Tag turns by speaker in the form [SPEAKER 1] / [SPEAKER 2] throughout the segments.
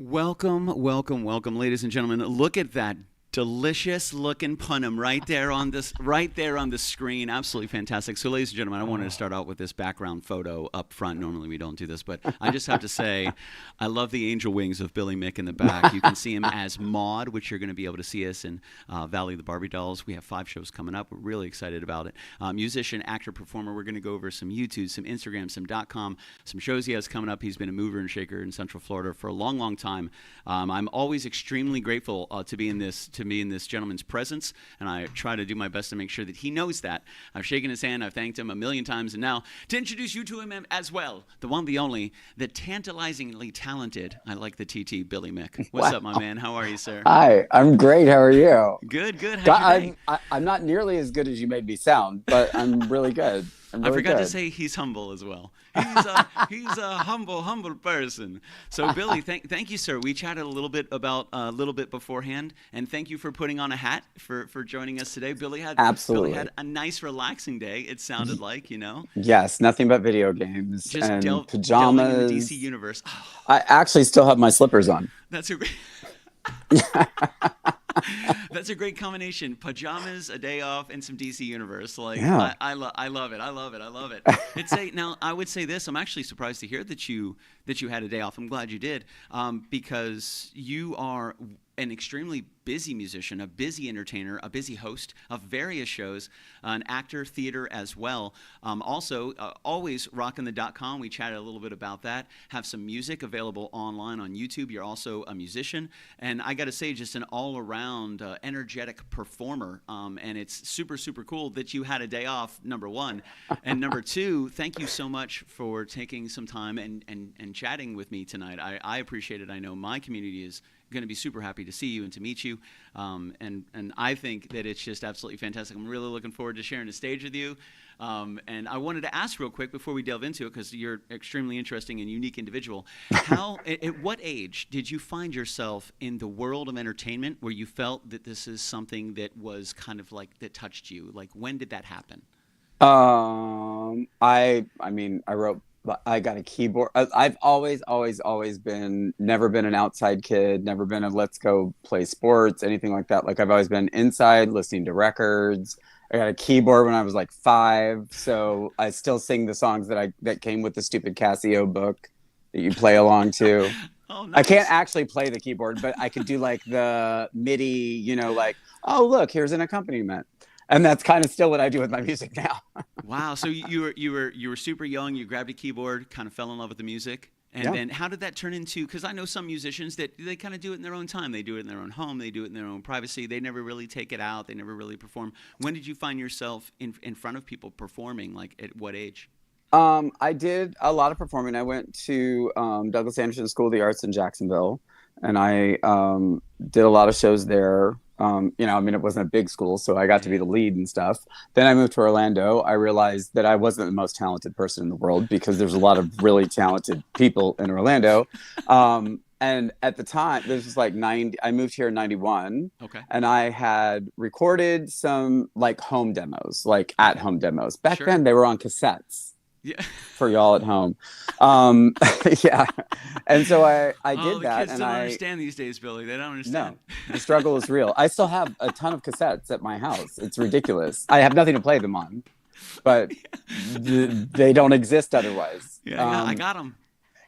[SPEAKER 1] Welcome, welcome, welcome, ladies and gentlemen. Look at that delicious looking punum right there on the screen. Absolutely fantastic. So, ladies and gentlemen, I wanted to start out with this background photo up front. Normally we don't do this, but I just have to say I love the angel wings of Billy Mick in the back. You can see him as Maud, which you're going to be able to see us in Valley of the Barbie Dolls. We have 5 shows coming up. We're really excited about it. Musician, actor, performer. We're going to go over some YouTube, some Instagram, some .com, some shows he has coming up. He's been a mover and shaker in Central Florida for a long, long time. I'm always extremely grateful to be in this gentleman's presence, and I try to do my best to make sure that he knows that. I've shaken his hand, I've thanked him a million times, and now to introduce you to him as well, the one, the only, the tantalizingly talented, I like the TT, Billy Mick. What's up, my man? How are you, sir?
[SPEAKER 2] Hi, I'm great. How are you?
[SPEAKER 1] Good. How's your day?
[SPEAKER 2] I'm not nearly as good as you made me sound, but I'm really good.
[SPEAKER 1] I forgot to say he's humble as well. He's a humble person. So Billy, thank you, sir. We chatted a little bit beforehand, and thank you for putting on a hat for joining us today. Billy had a nice relaxing day. It sounded like,
[SPEAKER 2] Yes, nothing but video games
[SPEAKER 1] just
[SPEAKER 2] and
[SPEAKER 1] pajamas.
[SPEAKER 2] pajamas.
[SPEAKER 1] In the DC universe. Oh,
[SPEAKER 2] I actually still have my slippers on.
[SPEAKER 1] that's a great. That's a great combination. Pajamas, a day off, and some DC Universe.
[SPEAKER 2] Yeah.
[SPEAKER 1] I love it. Now I would say this. I'm actually surprised to hear that you had a day off. I'm glad you did, because you are an extremely busy musician, a busy entertainer, a busy host of various shows, an actor, theater as well. Also, always rocking the .com. We chatted a little bit about that. Have some music available online on YouTube. You're also a musician, and I got to say, just an all-around energetic performer. And it's super, super cool that you had a day off, number one. And number two, thank you so much for taking some time and chatting with me tonight. I appreciate it. I know my community is going to be super happy to see you and to meet you, and I think that it's just absolutely fantastic. I'm really looking forward to sharing the stage with you, and I wanted to ask real quick before we delve into it, because you're an extremely interesting and unique individual. At what age did you find yourself in the world of entertainment where you felt that this is something that was kind of like that touched you? Like, when did that happen?
[SPEAKER 2] I got a keyboard. I've always never been an outside kid, never been a let's go play sports, anything like that. Like, I've always been inside listening to records. I got a keyboard when I was like 5, so I still sing the songs that came with the stupid Casio book that you play along to.
[SPEAKER 1] Oh, nice.
[SPEAKER 2] I can't actually play the keyboard, but I could do like the MIDI, like, oh look, here's an accompaniment. And that's kind of still what I do with my music now.
[SPEAKER 1] Wow. So you were super young. You grabbed a keyboard, kind of fell in love with the music. And then how did that turn into, because I know some musicians that they kind of do it in their own time. They do it in their own home. They do it in their own privacy. They never really take it out. They never really perform. When did you find yourself in front of people performing? Like, at what age?
[SPEAKER 2] I did a lot of performing. I went to Douglas Anderson School of the Arts in Jacksonville, and I did a lot of shows there. It wasn't a big school, so I got to be the lead and stuff. Then I moved to Orlando. I realized that I wasn't the most talented person in the world, because there's a lot of really talented people in Orlando. And at the time, this was like I moved here in 91.
[SPEAKER 1] Okay.
[SPEAKER 2] And I had recorded some like home demos, like at-home demos. Back then, they were on cassettes.
[SPEAKER 1] Yeah.
[SPEAKER 2] For y'all at home. Yeah. And so I did that.
[SPEAKER 1] Kids don't understand these days, Billy. They don't understand.
[SPEAKER 2] No, the struggle is real. I still have a ton of cassettes at my house. It's ridiculous. I have nothing to play them on, but they don't exist otherwise.
[SPEAKER 1] Yeah, I got them.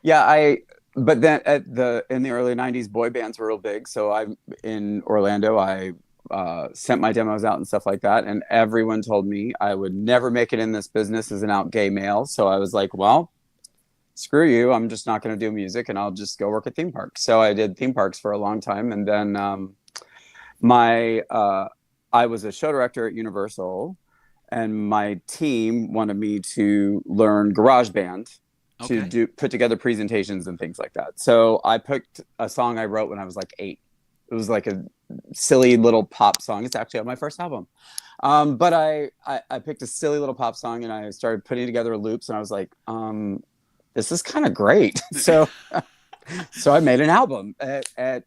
[SPEAKER 2] Yeah, but then in the early 90s, boy bands were real big. So in Orlando, I sent my demos out and stuff like that, and everyone told me I would never make it in this business as an out gay male. So I was like, well, screw you, I'm just not going to do music, and I'll just go work at theme parks. So I did theme parks for a long time, and then I was a show director at Universal, and my team wanted me to learn GarageBand to put together presentations and things like that. So I picked a song I wrote when I was like 8. It was like a silly little pop song. It's actually on my first album. But I picked a silly little pop song, and I started putting together loops, and I was like, this is kind of great. So I made an album at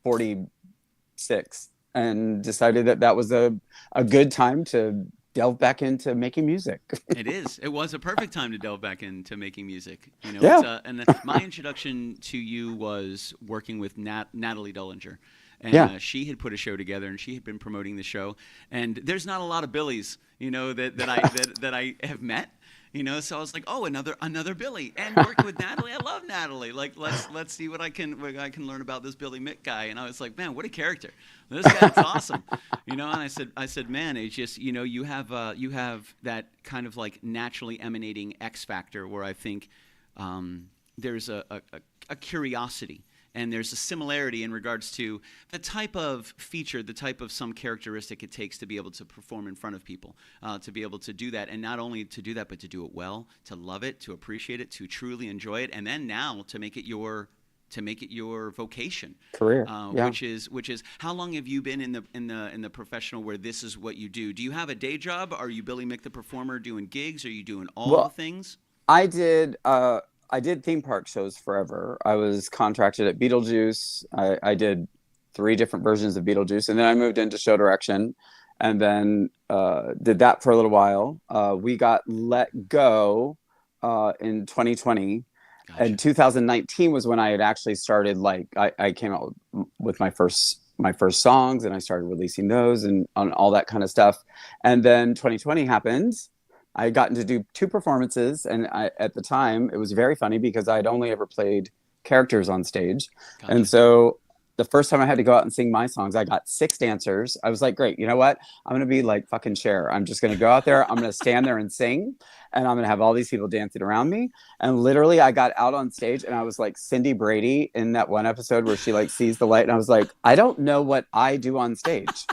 [SPEAKER 2] 46, and decided that was a good time to delve back into making music.
[SPEAKER 1] It is. It was a perfect time to delve back into making music. You know,
[SPEAKER 2] Yeah.
[SPEAKER 1] and my introduction to you was working with Natalie Dullinger. And
[SPEAKER 2] Yeah.
[SPEAKER 1] she had put a show together, and she had been promoting the show. And there's not a lot of Billies, you know, that I have met. You know, so I was like, oh, another Billy, and working with Natalie. I love Natalie. Like, let's see what I can learn about this Billy Mick guy. And I was like, man, what a character! This guy's awesome. You know, and I said, man, it's just, you know, you have that kind of like naturally emanating X factor where I think there's a curiosity. And there's a similarity in regards to the type of feature, the type of some characteristic it takes to be able to perform in front of people, to be able to do that. And not only to do that, but to do it well, to love it, to appreciate it, to truly enjoy it. And then now to make it your vocation,
[SPEAKER 2] Career. Yeah.
[SPEAKER 1] which is how long have you been in the professional where this is what you do? Do you have a day job? Are you Billy Mick the performer doing gigs? Are you doing all the things?
[SPEAKER 2] I did theme park shows forever. I was contracted at Beetlejuice. I did 3 different versions of Beetlejuice, and then I moved into show direction, and then did that for a little while. We got let go in 2020,
[SPEAKER 1] Gotcha.
[SPEAKER 2] and 2019 was when I had actually started. Like I came out with my first songs, and I started releasing those and on all that kind of stuff. And then 2020 happened. I had gotten to do 2 performances, and at the time, it was very funny because I'd only ever played characters on stage.
[SPEAKER 1] Gotcha.
[SPEAKER 2] And so the first time I had to go out and sing my songs, I got 6 dancers. I was like, great, you know what? I'm going to be like fucking Cher. I'm just going to go out there. I'm going to stand there and sing, and I'm going to have all these people dancing around me. And literally, I got out on stage, and I was like Cindy Brady in that one episode where she like sees the light, and I was like, I don't know what I do on stage.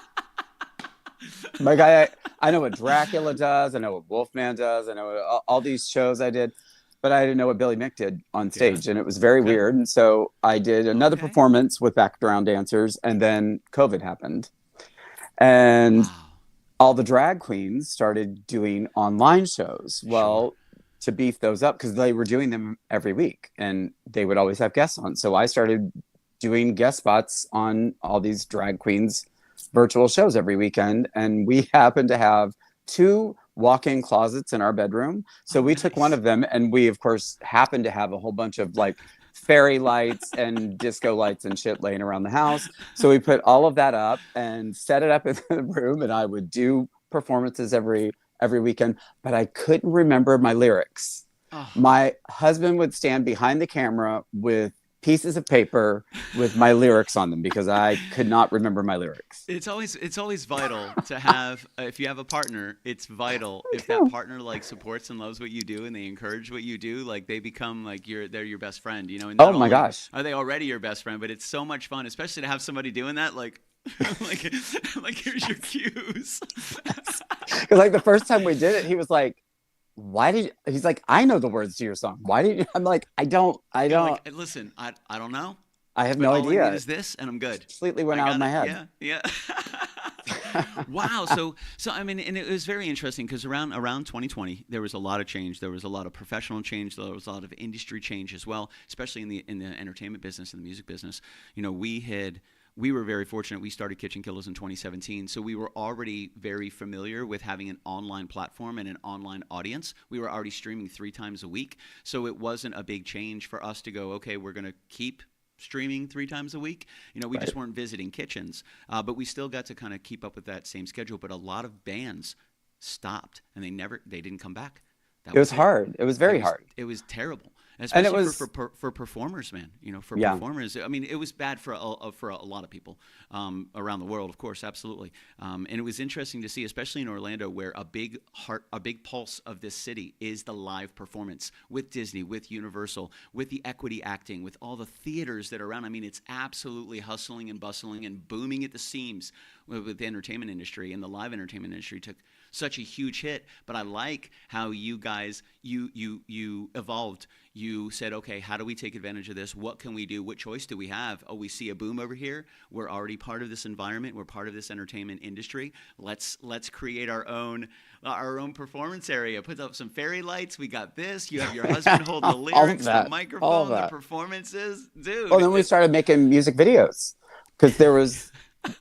[SPEAKER 2] Like I know what Dracula does. I know what Wolfman does. I know all these shows I did, but I didn't know what Billy Mick did on stage, and it was very weird. And so I did another performance with background dancers, and then COVID happened, and all the drag queens started doing online shows. Well, to beef those up, because they were doing them every week, and they would always have guests on. So I started doing guest spots on all these drag queens virtual shows every weekend, and we happened to have 2 walk-in closets in our bedroom. So we took one of them, and we of course happened to have a whole bunch of like fairy lights and disco lights and shit laying around the house. So we put all of that up and set it up in the room, and I would do performances every weekend, but I couldn't remember my lyrics. My husband would stand behind the camera with pieces of paper with my lyrics on them because I could not remember my lyrics.
[SPEAKER 1] It's always vital to have, if you have a partner, it's vital if that partner like supports and loves what you do and they encourage what you do, like they become like they're your best friend, you know. And
[SPEAKER 2] oh my gosh,
[SPEAKER 1] are they already your best friend? But it's so much fun, especially to have somebody doing that, like like here's your cues.
[SPEAKER 2] Because like the first time we did it, he was like, he's like, I know the words to your song. Why did you? I'm like, I don't.
[SPEAKER 1] Like, listen, I don't know.
[SPEAKER 2] I have no idea.
[SPEAKER 1] All I need is this, and I'm good.
[SPEAKER 2] Completely went out of my head.
[SPEAKER 1] Yeah. Wow. So I mean, and it was very interesting because around 2020 there was a lot of change. There was a lot of professional change. There was a lot of industry change as well, especially in the entertainment business and the music business. You know, we were very fortunate. We started KitchenKillaz in 2017, so we were already very familiar with having an online platform and an online audience. We were already streaming 3 times a week, so it wasn't a big change for us to go, okay, we're going to keep streaming 3 times a week. You know, we just weren't visiting kitchens, but we still got to kind of keep up with that same schedule. But a lot of bands stopped, and they didn't come back.
[SPEAKER 2] It was hard. It was very hard.
[SPEAKER 1] It was terrible. Especially and it was, for performers, man. You know, for performers. I mean, it was bad for a lot of people around the world, of course, absolutely. And it was interesting to see, especially in Orlando, where a big pulse of this city is the live performance with Disney, with Universal, with the equity acting, with all the theaters that are around. I mean, it's absolutely hustling and bustling and booming at the seams with the entertainment industry, and the live entertainment industry took such a huge hit. But I like how you guys you evolved. You said, okay, how do we take advantage of this? What can we do? What choice do we have? Oh, we see a boom over here. We're already part of this environment. We're part of this entertainment industry. Let's create our own performance area. Put up some fairy lights. We got this. You have your husband hold the lyrics, the microphone, the performances, dude.
[SPEAKER 2] Oh, then we started making music videos because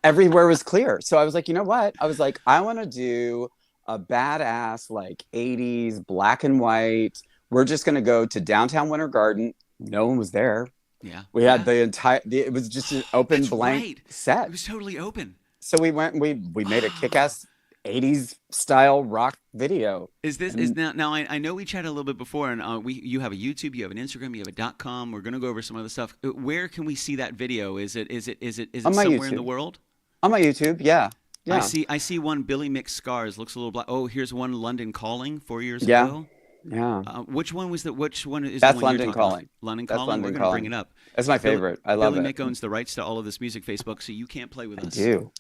[SPEAKER 2] everywhere was clear. So I was like, you know what? I was like, I want to do a badass like 80s black and white. We're just going to go to downtown Winter Garden. No one was there.
[SPEAKER 1] Yeah.
[SPEAKER 2] We had the entire, it was just an open blank set.
[SPEAKER 1] It was totally open.
[SPEAKER 2] So we went, we made a kick-ass 80s style rock video.
[SPEAKER 1] Is now I know we chatted a little bit before, and you have a YouTube, you have an Instagram, you have a .com. We're gonna go over some other stuff. Where can we see that video? Is it somewhere
[SPEAKER 2] YouTube.
[SPEAKER 1] in the world?
[SPEAKER 2] On my YouTube, yeah.
[SPEAKER 1] I see one. Billy Mick Scars looks a little black. Oh, here's one. London Calling 4 years ago.
[SPEAKER 2] Yeah.
[SPEAKER 1] Which one was that? Which one is
[SPEAKER 2] that's
[SPEAKER 1] the one
[SPEAKER 2] London
[SPEAKER 1] you're talking
[SPEAKER 2] Calling?
[SPEAKER 1] About? London
[SPEAKER 2] that's
[SPEAKER 1] Calling.
[SPEAKER 2] London
[SPEAKER 1] We're
[SPEAKER 2] Calling.
[SPEAKER 1] Gonna bring it up.
[SPEAKER 2] That's my favorite. I love
[SPEAKER 1] Billy
[SPEAKER 2] it.
[SPEAKER 1] Mick owns the rights to all of this music Facebook, so you can't play with us.
[SPEAKER 2] I do.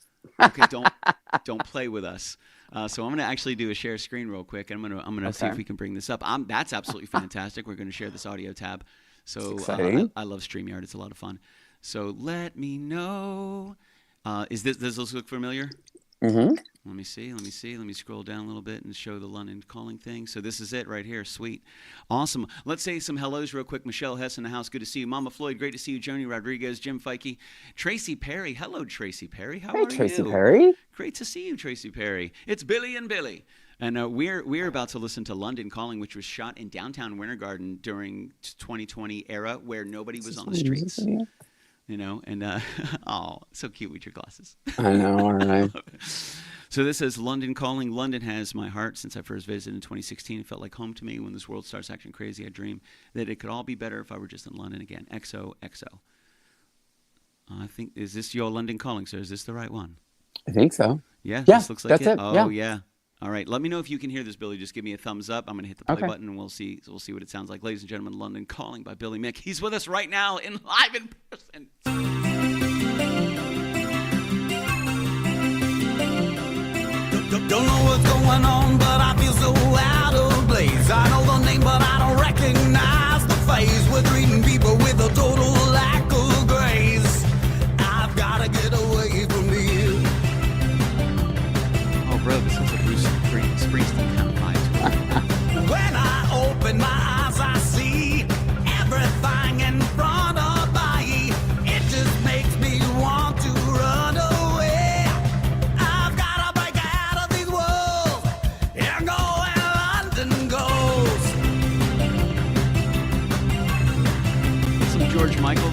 [SPEAKER 1] Okay, don't play with us. So I'm going to actually do a share screen real quick. I'm gonna see if we can bring this up. That's absolutely fantastic. We're going to share this audio tab. So I love StreamYard. It's a lot of fun. So let me know. Does this look familiar?
[SPEAKER 2] Mm-hmm.
[SPEAKER 1] Let me see. Let me scroll down a little bit and show the London Calling thing. So this is it right here. Sweet. Awesome. Let's say some hellos real quick. Michelle Hess in the house. Good to see you. Mama Floyd, great to see you. Joni Rodriguez, Jim Feike, Tracy Perry. Hello, Tracy Perry. How are you?
[SPEAKER 2] Hey, Tracy Perry.
[SPEAKER 1] Great to see you, Tracy Perry. It's Billy and Billy. And we're about to listen to London Calling, which was shot in downtown Winter Garden during 2020 era where nobody was on the streets. You know, and oh, so cute with your glasses.
[SPEAKER 2] I know, all right.
[SPEAKER 1] So this says London Calling. London has my heart since I first visited in 2016. It felt like home to me. When this world starts acting crazy, I dream that it could all be better if I were just in London again. XOXO. I think, is this your London Calling, sir? Is this the right one?
[SPEAKER 2] I think so.
[SPEAKER 1] Yeah, this looks like
[SPEAKER 2] that's it.
[SPEAKER 1] Oh, yeah. All right, let me know if you can hear this, Billy. Just give me a thumbs up. I'm going to hit the play button, and we'll see what it sounds like. Ladies and gentlemen, London Calling by Billy Mick. He's with us right now live in person.
[SPEAKER 3] Don't know what's going on, but I feel so out of place. I know the name, but I don't recognize the face. We're treating people with a total lack of grace. I've got to get away from here.
[SPEAKER 1] Oh, bro, this is a Bruce Springsteen kind of vibe.
[SPEAKER 3] When I open my eyes, I see everything in front of me. It just makes me want to run away. I've got to break out of these walls and go where London goes.
[SPEAKER 1] Some George Michael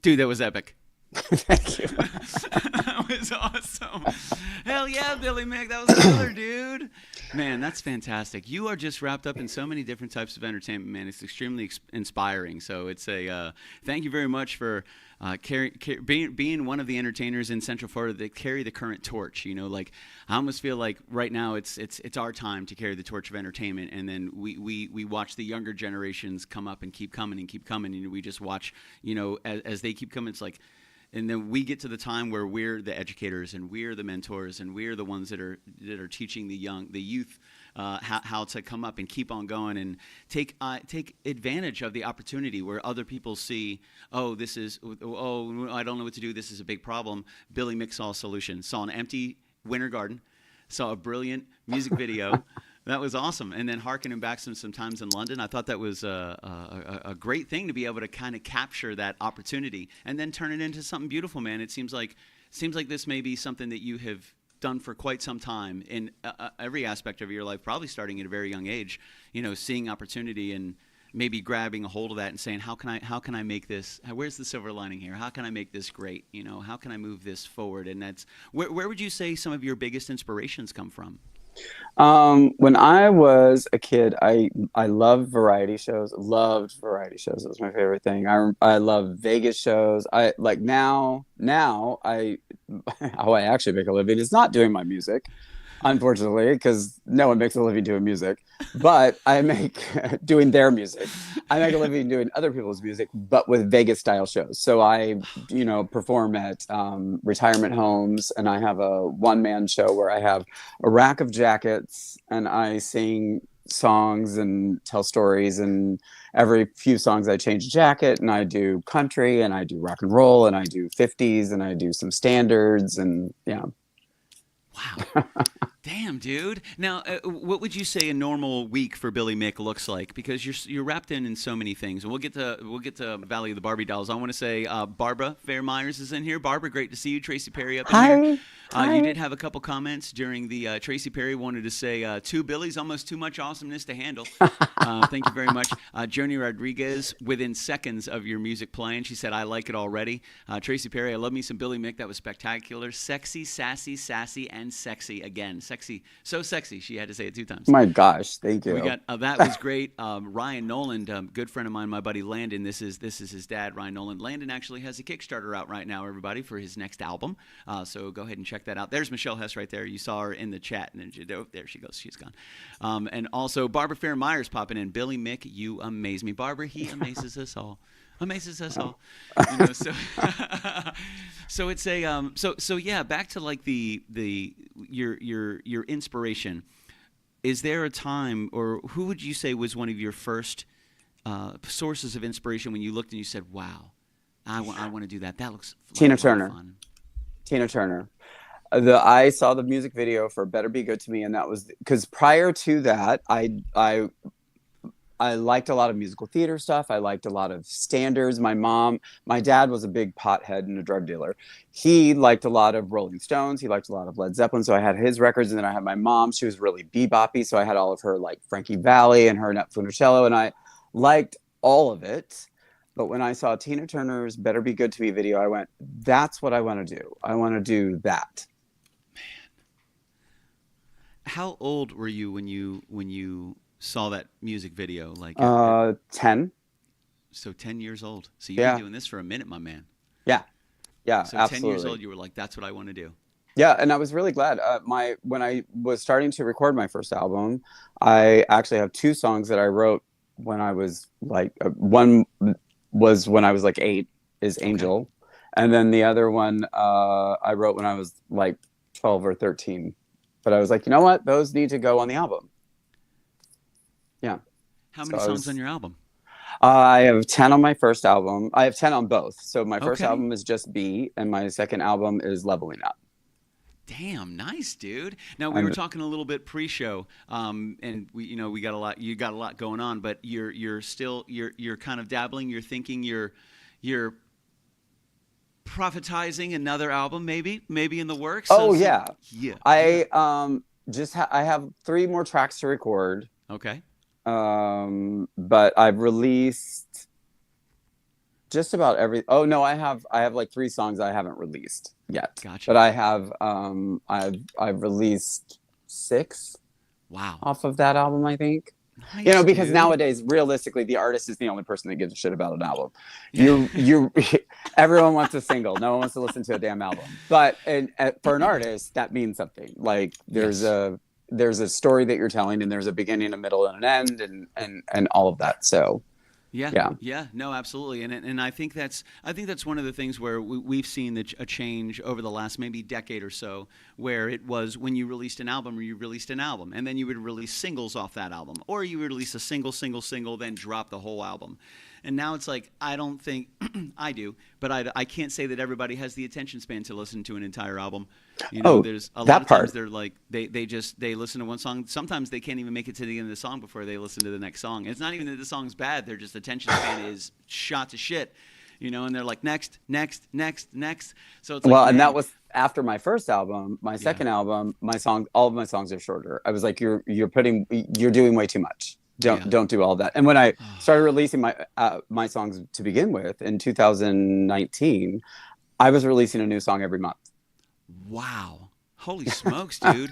[SPEAKER 1] Dude, that was epic.
[SPEAKER 2] Thank you.
[SPEAKER 1] That was awesome. Hell yeah, Billy Mick. That was another dude. Man, that's fantastic. You are just wrapped up in so many different types of entertainment, man. It's extremely inspiring. So it's a thank you very much for being one of the entertainers in Central Florida that carry the current torch. You know, like I almost feel like right now it's our time to carry the torch of entertainment, and then we watch the younger generations come up and keep coming and keep coming, and we just watch, you know, as they keep coming. It's like. And then we get to the time where we're the educators and we're the mentors and we're the ones that are teaching the youth how to come up and keep on going and take advantage of the opportunity where other people see, I don't know what to do. This is a big problem. Billy Mick saw a solution. Saw an empty winter garden. Saw a brilliant music video. That was awesome. And then harkening back some times in London, I thought that was a great thing to be able to kind of capture that opportunity and then turn it into something beautiful, man. It seems like this may be something that you have done for quite some time in every aspect of your life, probably starting at a very young age, you know, seeing opportunity and maybe grabbing a hold of that and saying, how can I make this, where's the silver lining here? How can I make this great? You know, how can I move this forward? And that's, where would you say some of your biggest inspirations come from?
[SPEAKER 2] When I was a kid, I loved variety shows. Loved variety shows. It was my favorite thing. I love Vegas shows. I like now I how I actually make a living is not doing my music, unfortunately, because no one makes a living doing music. But I make doing their music. I make a living doing other people's music, but with Vegas style shows. So I, you know, perform at retirement homes, and I have a one-man show where I have a rack of jackets and I sing songs and tell stories, and every few songs I change a jacket, and I do country and I do rock and roll and I do 50s and I do some standards, and yeah.
[SPEAKER 1] Wow. Damn, dude. Now, what would you say a normal week for Billy Mick looks like? Because you're wrapped in so many things. And we'll get to Valley of the Barbie Dolls. I want to say Barbara Fair Myers is in here. Barbara, great to see you. Tracy Perry up in here.
[SPEAKER 2] Hi.
[SPEAKER 1] You did have a couple comments during the Tracy Perry wanted to say two Billies, almost too much awesomeness to handle. Thank you very much. Joni Rodriguez, within seconds of your music playing, she said, I like it already. Tracy Perry, I love me some Billy Mick. That was spectacular. Sexy, sassy, and sexy again. Sexy, so sexy. She had to say it 2 times.
[SPEAKER 2] My gosh, thank you.
[SPEAKER 1] We got that was great. Ryan Noland, good friend of mine, my buddy Landon. This is his dad, Ryan Noland. Landon actually has a Kickstarter out right now, everybody, for his next album. So go ahead and check that out. There's Michelle Hess right there. You saw her in the chat, and then there she goes. She's gone. And also Barbara Fair Myers popping in. Billy Mick, you amaze me. Barbara, he amazes us all. Amazes us all. You know, so so it's a so yeah. Back to like your inspiration. Is there a time, or who would you say was one of your first sources of inspiration when you looked and you said, "Wow, I want to do that. That looks
[SPEAKER 2] Tina
[SPEAKER 1] like
[SPEAKER 2] Turner."
[SPEAKER 1] Fun.
[SPEAKER 2] Tina Turner. I saw the music video for "Better Be Good to Me," and that was because prior to that, I liked a lot of musical theater stuff. I liked a lot of standards. My dad was a big pothead and a drug dealer. He liked a lot of Rolling Stones. He liked a lot of Led Zeppelin. So I had his records, and then I had my mom. She was really beboppy. So I had all of her, like Frankie Valli and her Nat Funicello, and I liked all of it. But when I saw Tina Turner's "Better Be Good to Me" video, I went, that's what I want to do. I want to do that.
[SPEAKER 1] How old were you when you saw that music video? Like
[SPEAKER 2] 10.
[SPEAKER 1] So 10 years old. So you've been doing this for a minute, my man.
[SPEAKER 2] Yeah,
[SPEAKER 1] So
[SPEAKER 2] absolutely.
[SPEAKER 1] 10 years old, you were like, that's what I want to do.
[SPEAKER 2] Yeah, and I was really glad. When I was starting to record my first album, I actually have 2 songs that I wrote when I was like one was when I was like 8, is Angel, okay. And then the other one I wrote when I was like 12 or 13. But I was like, you know what? Those need to go on the album. Yeah.
[SPEAKER 1] How many songs on your album?
[SPEAKER 2] I have 10 on my first album. I have 10 on both. So my first album is just B, and my second album is Leveling Up.
[SPEAKER 1] Damn, nice, dude. Now we were talking a little bit pre-show, and we got a lot. You got a lot going on, but you're still kind of dabbling. You're thinking you're prophetizing another album, maybe in the works.
[SPEAKER 2] Yeah. I I have 3 more tracks to record.
[SPEAKER 1] Okay.
[SPEAKER 2] But I've released just about every. Oh no, I have like 3 songs I haven't released yet.
[SPEAKER 1] Gotcha.
[SPEAKER 2] But I have I've released 6
[SPEAKER 1] Wow.
[SPEAKER 2] off of that album, I think.
[SPEAKER 1] Nice,
[SPEAKER 2] Because
[SPEAKER 1] dude.
[SPEAKER 2] nowadays, realistically, the artist is the only person that gives a shit about an album.
[SPEAKER 1] Yeah.
[SPEAKER 2] You everyone wants a single. No one wants to listen to a damn album. But for an artist, that means something. Like
[SPEAKER 1] Yes.
[SPEAKER 2] there's a story that you're telling, and there's a beginning, a middle, and an end, and all of that. So
[SPEAKER 1] Yeah,
[SPEAKER 2] yeah.
[SPEAKER 1] yeah, no, absolutely, and I think that's one of the things where we've seen a change over the last maybe decade or so, where it was when you released an album, and then you would release singles off that album, or you would release a single, then drop the whole album. And now it's like, I don't think I do, but I can't say that everybody has the attention span to listen to an entire album. There's a lot of times they're like they listen to one song. Sometimes they can't even make it to the end of the song before they listen to the next song. It's not even that the song's bad; their just attention span is shot to shit. And they're like next. So it's like,
[SPEAKER 2] Well,
[SPEAKER 1] man,
[SPEAKER 2] and that was after my first album. My second album, all of my songs are shorter. I was like, you're doing way too much. Don't do all that. And when I started releasing my songs to begin with in 2019, I was releasing a new song every month.
[SPEAKER 1] Wow. Holy smokes, dude.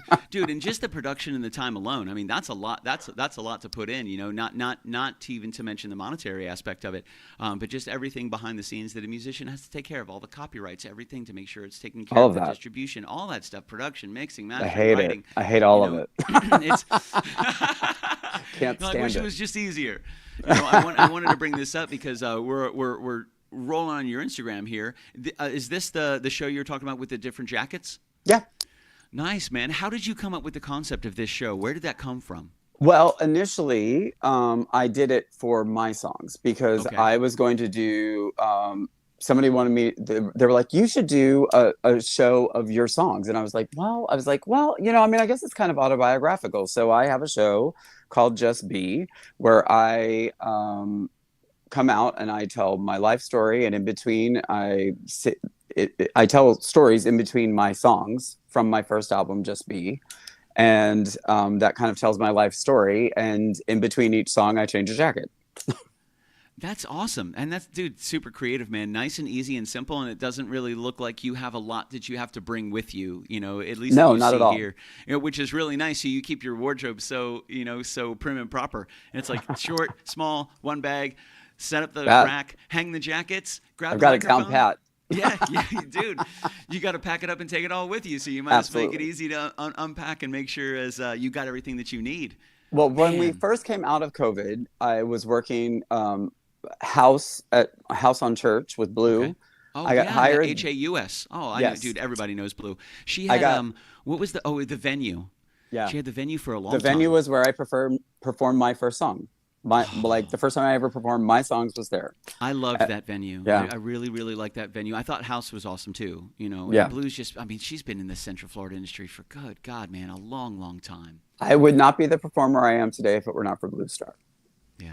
[SPEAKER 1] And just the production and the time alone. I mean, that's a lot. That's a lot to put in, not to even to mention the monetary aspect of it, but just everything behind the scenes that a musician has to take care of, all the copyrights, everything to make sure it's taken care of, the distribution, all that stuff, production, mixing, mastering, writing.
[SPEAKER 2] I hate all of it.
[SPEAKER 1] It's
[SPEAKER 2] Can't stand
[SPEAKER 1] I wish
[SPEAKER 2] it.
[SPEAKER 1] it was just easier. I wanted to bring this up because we're rolling on your Instagram here. Is this the show you're talking about with the different jackets?
[SPEAKER 2] Yeah.
[SPEAKER 1] Nice, man. How did you come up with the concept of this show? Where did that come from?
[SPEAKER 2] Well, initially, I did it for my songs because I was going to do. Somebody wanted me. They were like, "You should do a show of your songs," and I was like, "Well, I guess it's kind of autobiographical." So I have a show called Just Be, where I come out and I tell my life story, and in between, I tell stories in between my songs from my first album, Just Be. And that kind of tells my life story. And in between each song, I change a jacket.
[SPEAKER 1] That's awesome. And that's, dude, super creative, man. Nice and easy and simple. And it doesn't really look like you have a lot that you have to bring with you, at least
[SPEAKER 2] no,
[SPEAKER 1] you
[SPEAKER 2] not
[SPEAKER 1] see
[SPEAKER 2] at all.
[SPEAKER 1] here, which is really nice. So you keep your wardrobe so prim and proper. And it's like short, small, one bag, set up the rack, hang the jackets, grab
[SPEAKER 2] I've
[SPEAKER 1] the
[SPEAKER 2] got it
[SPEAKER 1] microphone.
[SPEAKER 2] down pat.
[SPEAKER 1] Yeah, dude, you got to pack it up and take it all with you. So you might as well make it easy to unpack and make sure as you got everything that you need.
[SPEAKER 2] Well, when we first came out of COVID, I was working house on Church with Blue.
[SPEAKER 1] Okay. Oh,
[SPEAKER 2] I got hired.
[SPEAKER 1] HAUS. Oh, I know, dude. Everybody knows Blue. She had what was the venue?
[SPEAKER 2] Yeah,
[SPEAKER 1] she had the venue for a long time.
[SPEAKER 2] The venue was where I performed my first song. Like the first time I ever performed my songs was there.
[SPEAKER 1] I loved that venue.
[SPEAKER 2] Yeah.
[SPEAKER 1] I really, really liked that venue. I thought House was awesome too.
[SPEAKER 2] Yeah.
[SPEAKER 1] Blue's she's been in the Central Florida industry for, good God, man, a long, long time.
[SPEAKER 2] I would not be the performer I am today if it were not for Blue Star.
[SPEAKER 1] Yeah.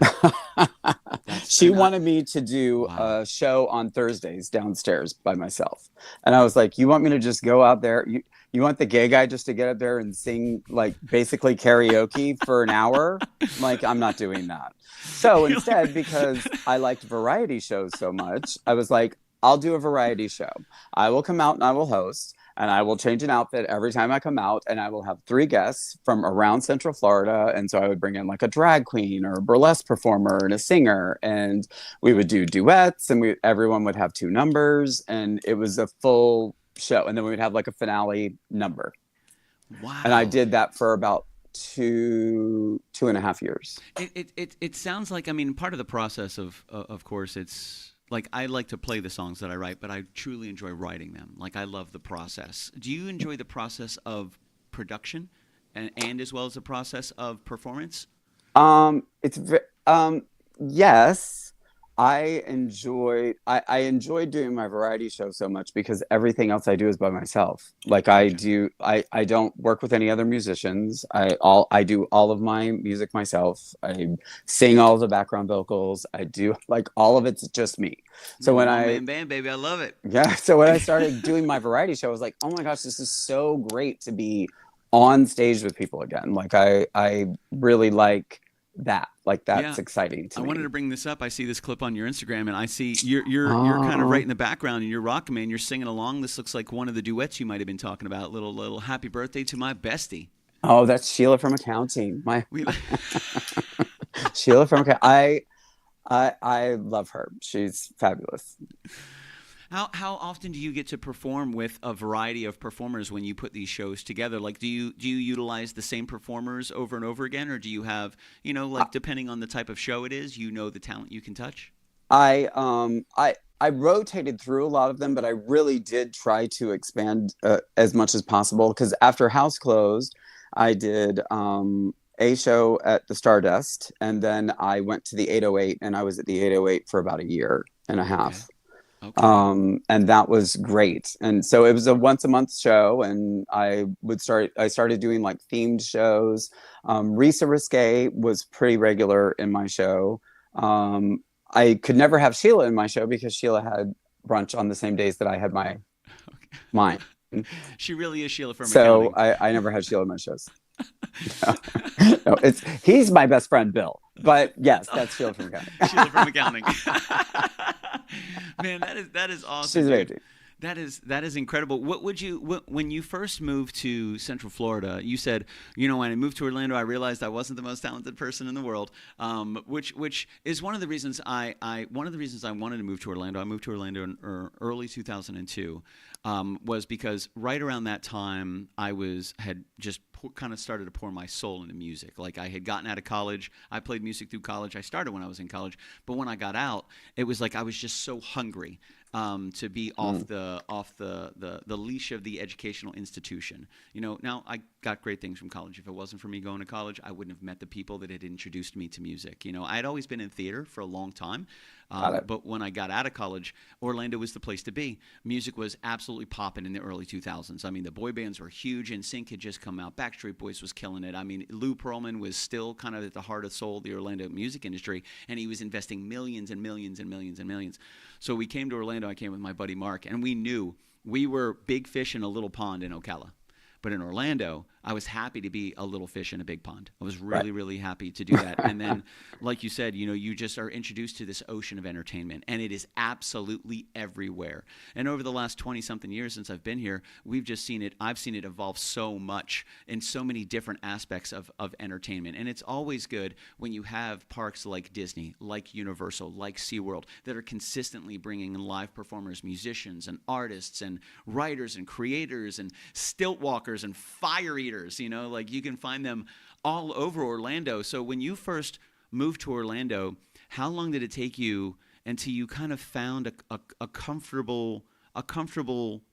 [SPEAKER 2] She wanted me to do a show on Thursdays downstairs by myself. And I was like, you want me to just go out there? You want the gay guy just to get up there and sing like basically karaoke for an hour? Like, I'm not doing that. So instead, because I liked variety shows so much, I was like, I'll do a variety show. I will come out and I will host. And I will change an outfit every time I come out, and I will have 3 guests from around Central Florida. And so I would bring in like a drag queen or a burlesque performer and a singer, and we would do duets, and everyone would have 2 numbers, and it was a full show. And then we would have like a finale number.
[SPEAKER 1] Wow.
[SPEAKER 2] And I did that for about 2.5 years.
[SPEAKER 1] It sounds like, part of the process of course, it's like, I like to play the songs that I write, but I truly enjoy writing them. Like, I love the process. Do you enjoy the process of production and as well as the process of performance?
[SPEAKER 2] Yes. I enjoy doing my variety show so much because everything else I do is by myself. Like I don't work with any other musicians. I do all of my music myself. I sing all of the background vocals. I do like all of it's just me. So when
[SPEAKER 1] band, baby, I love it.
[SPEAKER 2] Yeah. So when I started doing my variety show, I was like, oh my gosh, this is so great to be on stage with people again. Like I really like that. Like, that's exciting to
[SPEAKER 1] I
[SPEAKER 2] me.
[SPEAKER 1] wanted to bring this up. I see this clip on your Instagram, and I see you're kind of right in the background, and you're rocking, man. You're singing along. This looks like one of the duets you might have been talking about. Little happy birthday to my bestie.
[SPEAKER 2] Oh, that's Sheila from accounting. Sheila from accounting. I love her. She's fabulous.
[SPEAKER 1] How often do you get to perform with a variety of performers when you put these shows together? Like, do you utilize the same performers over and over again, or do you have, depending on the type of show it is, the talent you can touch?
[SPEAKER 2] I rotated through a lot of them, but I really did try to expand as much as possible, because after House closed, I did a show at the Stardust, and then I went to the 808, and I was at the 808 for about a year and a half. Okay. And that was great. And so it was a once a month show, and I started doing like themed shows. Risa Risque was pretty in my show. I could never have Sheila in my show because Sheila had brunch on the same days that I had mine.
[SPEAKER 1] She really is Sheila from
[SPEAKER 2] accounting.
[SPEAKER 1] So
[SPEAKER 2] I never had Sheila in my shows. No, he's my best friend, Bill. But yes, that's Sheila from accounting.
[SPEAKER 1] Sheila from accounting. Man, that is awesome.
[SPEAKER 2] She's amazing.
[SPEAKER 1] That is incredible. When you first moved to Central Florida, you said, when I moved to Orlando, I realized I wasn't the most talented person in the world. Which is one of the reasons I wanted to move to Orlando. I moved to Orlando in early 2002. Was because right around that time I had just kind of started to pour my soul into music. Like, I had gotten out of college. I played music through college. I started when I was in college, but when I got out, it was like I was just so hungry to be off the leash of the educational institution. Now I got great things from college. If it wasn't for me going to college, I wouldn't have met the people that had introduced me to music. I had always been in theater for a long time. But when I got out of college, Orlando was the place to be. Music was absolutely popping in the early 2000s. I mean, the boy bands were huge. NSYNC had just come out. Backstreet Boys was killing it. I mean, Lou Pearlman was still kind of at the heart and soul of the Orlando music industry, and he was investing millions and millions and millions and millions. So we came to Orlando. I came with my buddy Mark, and we knew we were big fish in a little pond in Ocala. But in Orlando, I was happy to be a little fish in a big pond. I was really, really happy to do that. And then, like you said, you just are introduced to this ocean of entertainment, and it is absolutely everywhere. And over the last 20-something years since I've been here, I've seen it evolve so much in so many different aspects of entertainment. And it's always good when you have parks like Disney, like Universal, like SeaWorld, that are consistently bringing in live performers, musicians, and artists, and writers, and creators, and stilt walkers, and fire eaters. Like, you can find them all over Orlando. So when you first moved to Orlando, how long did it take you until you kind of found a comfortable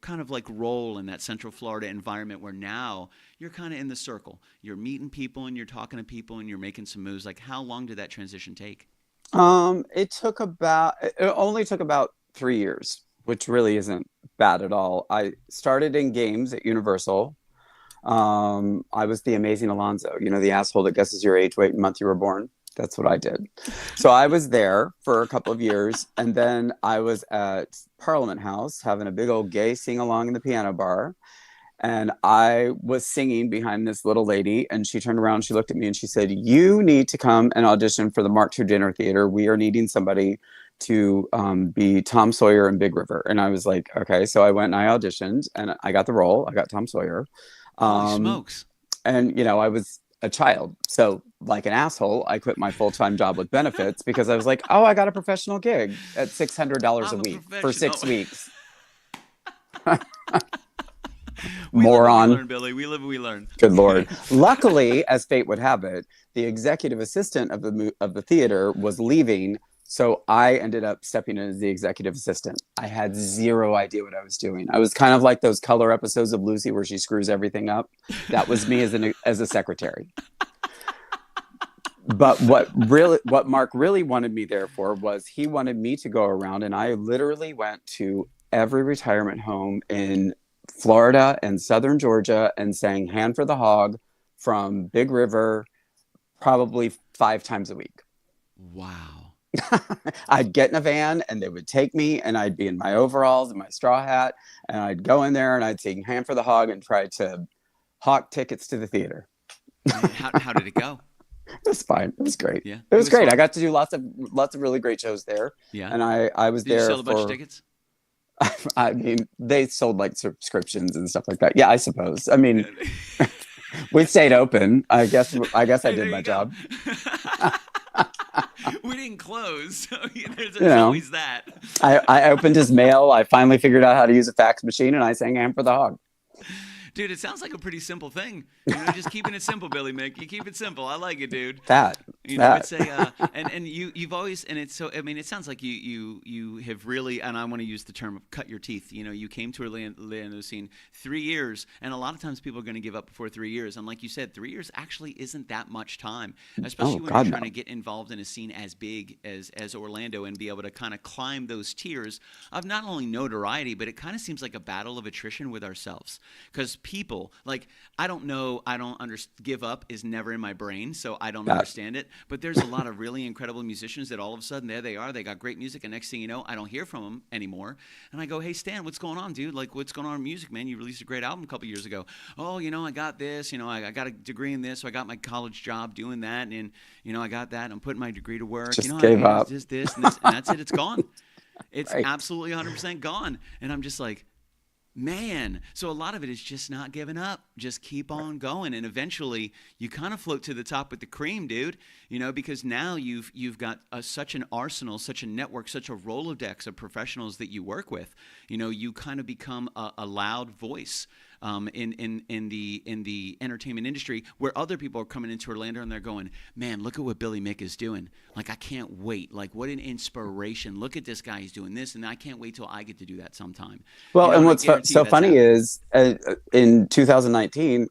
[SPEAKER 1] kind of like role in that Central Florida environment, where now you're kind of in the circle, you're meeting people and you're talking to people and you're making some moves? Like, how long did that transition take?
[SPEAKER 2] It only took about 3 years, which really isn't bad at all. I started in games at Universal. I was the amazing Alonzo, the asshole that guesses your age, weight, and month you were born. That's what I did. So I was there for a couple of years, and then I was at Parliament House having a big old gay sing-along in the piano bar, and I was singing behind this little lady, and she turned around, she looked at me, and she said, "You need to come and audition for the Mark II Dinner Theater. We are needing somebody to be Tom Sawyer in Big River." And I was like, okay. So I went and I auditioned, and I got the role. I got Tom Sawyer.
[SPEAKER 1] Holy smokes.
[SPEAKER 2] And, I was a child. So, like an asshole, I quit my full-time job with benefits because I was like, oh, I got a professional gig at $600 a week for 6 weeks. Moron.
[SPEAKER 1] We learn, Billy. We live and we learn.
[SPEAKER 2] Good Lord. Luckily, as fate would have it, the executive assistant of the theater was leaving. So I ended up stepping in as the executive assistant. I had zero idea what I was doing. I was kind of like those Color episodes of Lucy where she screws everything up. That was me as a secretary. But what Mark really wanted me there for was he wanted me to go around, and I literally went to every retirement home in Florida and Southern Georgia and sang Hand for the Hog from Big River probably 5 times a week.
[SPEAKER 1] Wow.
[SPEAKER 2] I'd get in a van and they would take me, and I'd be in my overalls and my straw hat, and I'd go in there and I'd sing Hand for the Hog and try to hawk tickets to the theater.
[SPEAKER 1] How did it go?
[SPEAKER 2] It was fine. It was great.
[SPEAKER 1] Yeah,
[SPEAKER 2] It was great.
[SPEAKER 1] fun.
[SPEAKER 2] I got to do lots of really great shows there.
[SPEAKER 1] Yeah,
[SPEAKER 2] And I was
[SPEAKER 1] did you
[SPEAKER 2] there
[SPEAKER 1] sell a bunch of
[SPEAKER 2] for,
[SPEAKER 1] tickets?
[SPEAKER 2] I mean, they sold like subscriptions and stuff like that. Yeah, I suppose. I mean, we stayed open. I guess I
[SPEAKER 1] Hey,
[SPEAKER 2] did
[SPEAKER 1] there
[SPEAKER 2] my
[SPEAKER 1] you go.
[SPEAKER 2] job.
[SPEAKER 1] We didn't close, so there's
[SPEAKER 2] You know,
[SPEAKER 1] always that.
[SPEAKER 2] I opened his mail. I finally figured out how to use a fax machine, and I sang "Ham for the Hog."
[SPEAKER 1] Dude, it sounds like a pretty simple thing. You know, just keeping it simple, Billy Mick. You keep it simple. I like it, dude. You know, it's a and you've always, and it's so. I mean, it sounds like you have really, and I want to use the term of cut your teeth. You know, you came to Orlando scene 3 years, and a lot of times people are going to give up before 3 years. And like you said, 3 years actually isn't that much time, especially when you're trying to get involved in a scene as big as Orlando and be able to kind of climb those tiers of not only notoriety, but it kind of seems like a battle of attrition with ourselves because people like I don't know, give up is never in my brain, so I don't understand it, but there's a lot of really incredible musicians that all of a sudden there they are, they got great music, and next thing you know I don't hear from them anymore, and I go, hey Stan, what's going on, dude? Like, what's going on in music, man? You released a great album a couple years ago. Oh, you know, I got this, you know, I got a degree in this, so I got my college job doing that, and you know, I got that, I'm putting my degree to work.
[SPEAKER 2] Just
[SPEAKER 1] you know,
[SPEAKER 2] gave up.
[SPEAKER 1] this and this, and that's it, it's gone. It's
[SPEAKER 2] Right.
[SPEAKER 1] absolutely 100% gone, and I'm just like, man, so a lot of it is just not giving up. Just keep on going, and eventually you kind of float to the top with the cream, dude. You know, because now you've got such an arsenal, such a network, such a Rolodex of professionals that you work with. You know, you kind of become a loud voice in the entertainment industry, where other people are coming into Orlando and they're going, man, look at what Billy Mick is doing. Like, I can't wait. Like, what an inspiration. Look at this guy. He's doing this, and I can't wait till I get to do that sometime.
[SPEAKER 2] Well,
[SPEAKER 1] You know,
[SPEAKER 2] and
[SPEAKER 1] I
[SPEAKER 2] what's
[SPEAKER 1] guarantee
[SPEAKER 2] so
[SPEAKER 1] that's
[SPEAKER 2] funny
[SPEAKER 1] happening.
[SPEAKER 2] is in 2019,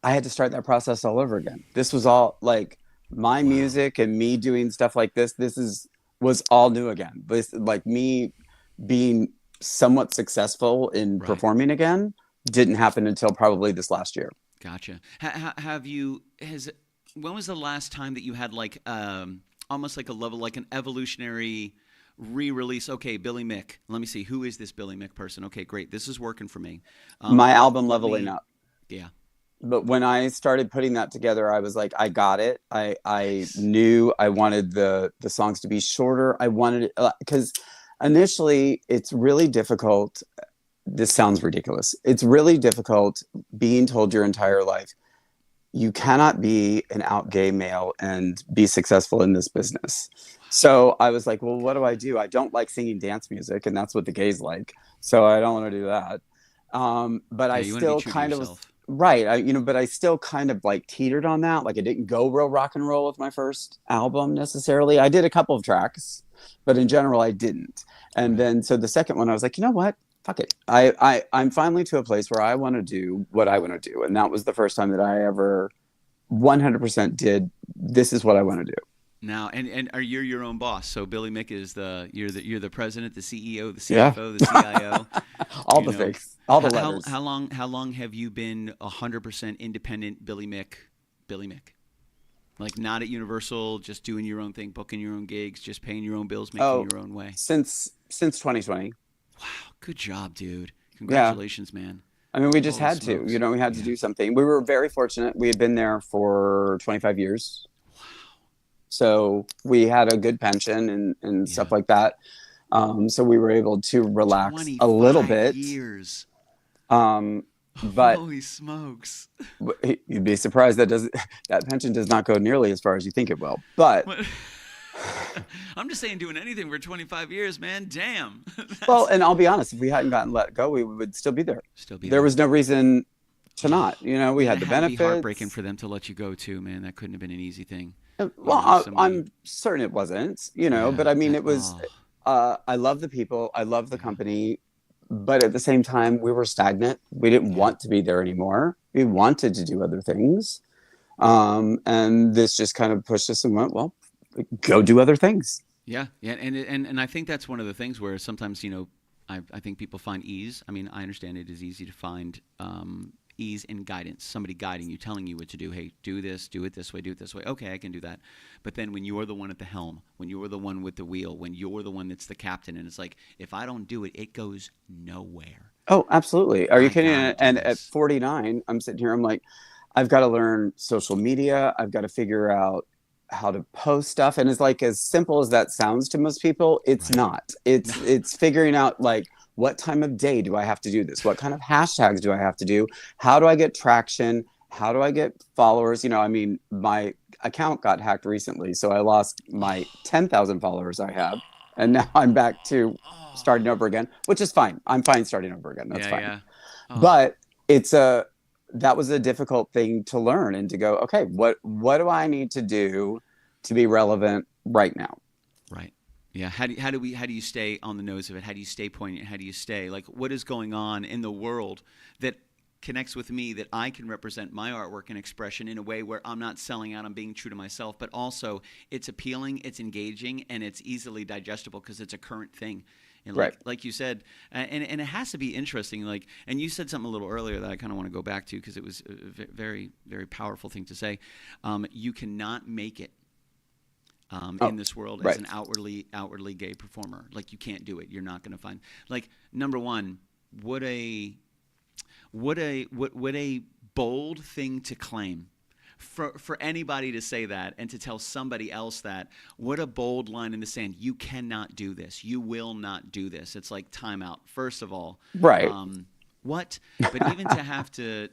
[SPEAKER 2] I had to start that process all over again. This was all like my music and me doing stuff like this. Was all new again. This, like me being somewhat successful in
[SPEAKER 1] Right.
[SPEAKER 2] performing again, didn't happen until probably this last year.
[SPEAKER 1] Gotcha. When was the last time that you had like almost like a level, like an evolutionary re-release? Okay, Billy Mick. Let me see. Who is this Billy Mick person? Okay, great. This is working for me.
[SPEAKER 2] My album
[SPEAKER 1] Let
[SPEAKER 2] Leveling
[SPEAKER 1] me-
[SPEAKER 2] Up.
[SPEAKER 1] Yeah.
[SPEAKER 2] But when I started putting that together, I was like, I got it. I knew I wanted the songs to be shorter. I wanted it because initially it's really difficult. This sounds ridiculous. It's really difficult being told your entire life, you cannot be an out gay male and be successful in this business. So I was like, well, what do? I don't like singing dance music, and that's what the gays like. So I don't want to do that. But
[SPEAKER 1] Yeah,
[SPEAKER 2] I
[SPEAKER 1] you wanna be
[SPEAKER 2] still
[SPEAKER 1] true to
[SPEAKER 2] kind of was
[SPEAKER 1] yourself.
[SPEAKER 2] right. But I still kind of like teetered on that. Like I didn't go real rock and roll with my first album necessarily. I did a couple of tracks, but in general, I didn't. And then so the second one, I was like, you know what? Fuck it. I'm finally to a place where I want to do what I want to do. And that was the first time that I ever 100% did. This is what I want to do.
[SPEAKER 1] Now, and are you your own boss? So Billy Mick is you're the president, the CEO, the
[SPEAKER 2] Yeah.
[SPEAKER 1] CFO, the CIO.
[SPEAKER 2] All
[SPEAKER 1] You
[SPEAKER 2] the
[SPEAKER 1] know,
[SPEAKER 2] things, all the
[SPEAKER 1] how,
[SPEAKER 2] letters.
[SPEAKER 1] how long have you been 100% independent Billy Mick? Billy Mick, like not at Universal, just doing your own thing, booking your own gigs, just paying your own bills, making your own way.
[SPEAKER 2] Since 2020.
[SPEAKER 1] Wow, good job, dude. Congratulations, man.
[SPEAKER 2] I mean, we just
[SPEAKER 1] Holy
[SPEAKER 2] had to,
[SPEAKER 1] smokes.
[SPEAKER 2] we had to
[SPEAKER 1] Yeah.
[SPEAKER 2] do something. We were very fortunate. We had been there for 25 years. So we had a good pension and stuff like that. So we were able to relax a little
[SPEAKER 1] 25
[SPEAKER 2] bit.
[SPEAKER 1] years.
[SPEAKER 2] But
[SPEAKER 1] Holy smokes.
[SPEAKER 2] you'd be surprised that pension does not go nearly as far as you think it will. But
[SPEAKER 1] What? I'm just saying, doing anything for 25 years, man. Damn.
[SPEAKER 2] well, and I'll be honest, if we hadn't gotten let go, we would still be there. There was no reason to not. We had the
[SPEAKER 1] It had to
[SPEAKER 2] benefits.
[SPEAKER 1] be heartbreaking for them to let you go too, man. That couldn't have been an easy thing.
[SPEAKER 2] Well,
[SPEAKER 1] somebody-
[SPEAKER 2] I'm certain it wasn't, but I mean, it was,
[SPEAKER 1] Oh.
[SPEAKER 2] I love the people. I love the company. But at the same time, we were stagnant. We didn't want to be there anymore. We wanted to do other things. And this just kind of pushed us and went, well, go do other things.
[SPEAKER 1] Yeah, and I think that's one of the things where sometimes I think people find ease. I mean, I understand it is easy to find ease in guidance, somebody guiding you, telling you what to do. Hey, do this, do it this way, do it this way. Okay, I can do that. But then when you're the one at the helm, when you're the one with the wheel, when you're the one that's the captain, and it's like, if I don't do it, it goes nowhere.
[SPEAKER 2] Oh, absolutely. Are you
[SPEAKER 1] I
[SPEAKER 2] kidding?
[SPEAKER 1] gotta do
[SPEAKER 2] And at
[SPEAKER 1] this.
[SPEAKER 2] 49, I'm sitting here, I'm like, I've got to learn social media. I've got to figure out post stuff. And it's like, as simple as that sounds to most people, it's not. It's figuring out like, what time of day do I have to do this? What kind of hashtags do I have to do? How do I get traction? How do I get followers? You know, I mean, my account got hacked recently, so I lost my 10,000 followers I have, and now I'm back to starting over again, which is fine. I'm fine starting over again. That's fine.
[SPEAKER 1] Yeah.
[SPEAKER 2] But that was a difficult thing to learn and to go, okay, what do I need to do to be relevant right now?
[SPEAKER 1] Right. Yeah. How do you stay on the nose of it? How do you stay poignant? How do you stay like, what is going on in the world that connects with me, that I can represent my artwork and expression in a way where I'm not selling out, I'm being true to myself, but also it's appealing, it's engaging, and it's easily digestible because it's a current thing. And like you said, and it has to be interesting. Like, and you said something a little earlier that I kind of want to go back to because it was a very, very powerful thing to say. You cannot make it in this world as an outwardly gay performer. Like, you can't do it. You're not going to find, like, number one, what a bold thing to claim. For anybody to say that and to tell somebody else that, what a bold line in the sand. You cannot do this. You will not do this. It's like time out, first of all.
[SPEAKER 2] Right.
[SPEAKER 1] What? But even to have to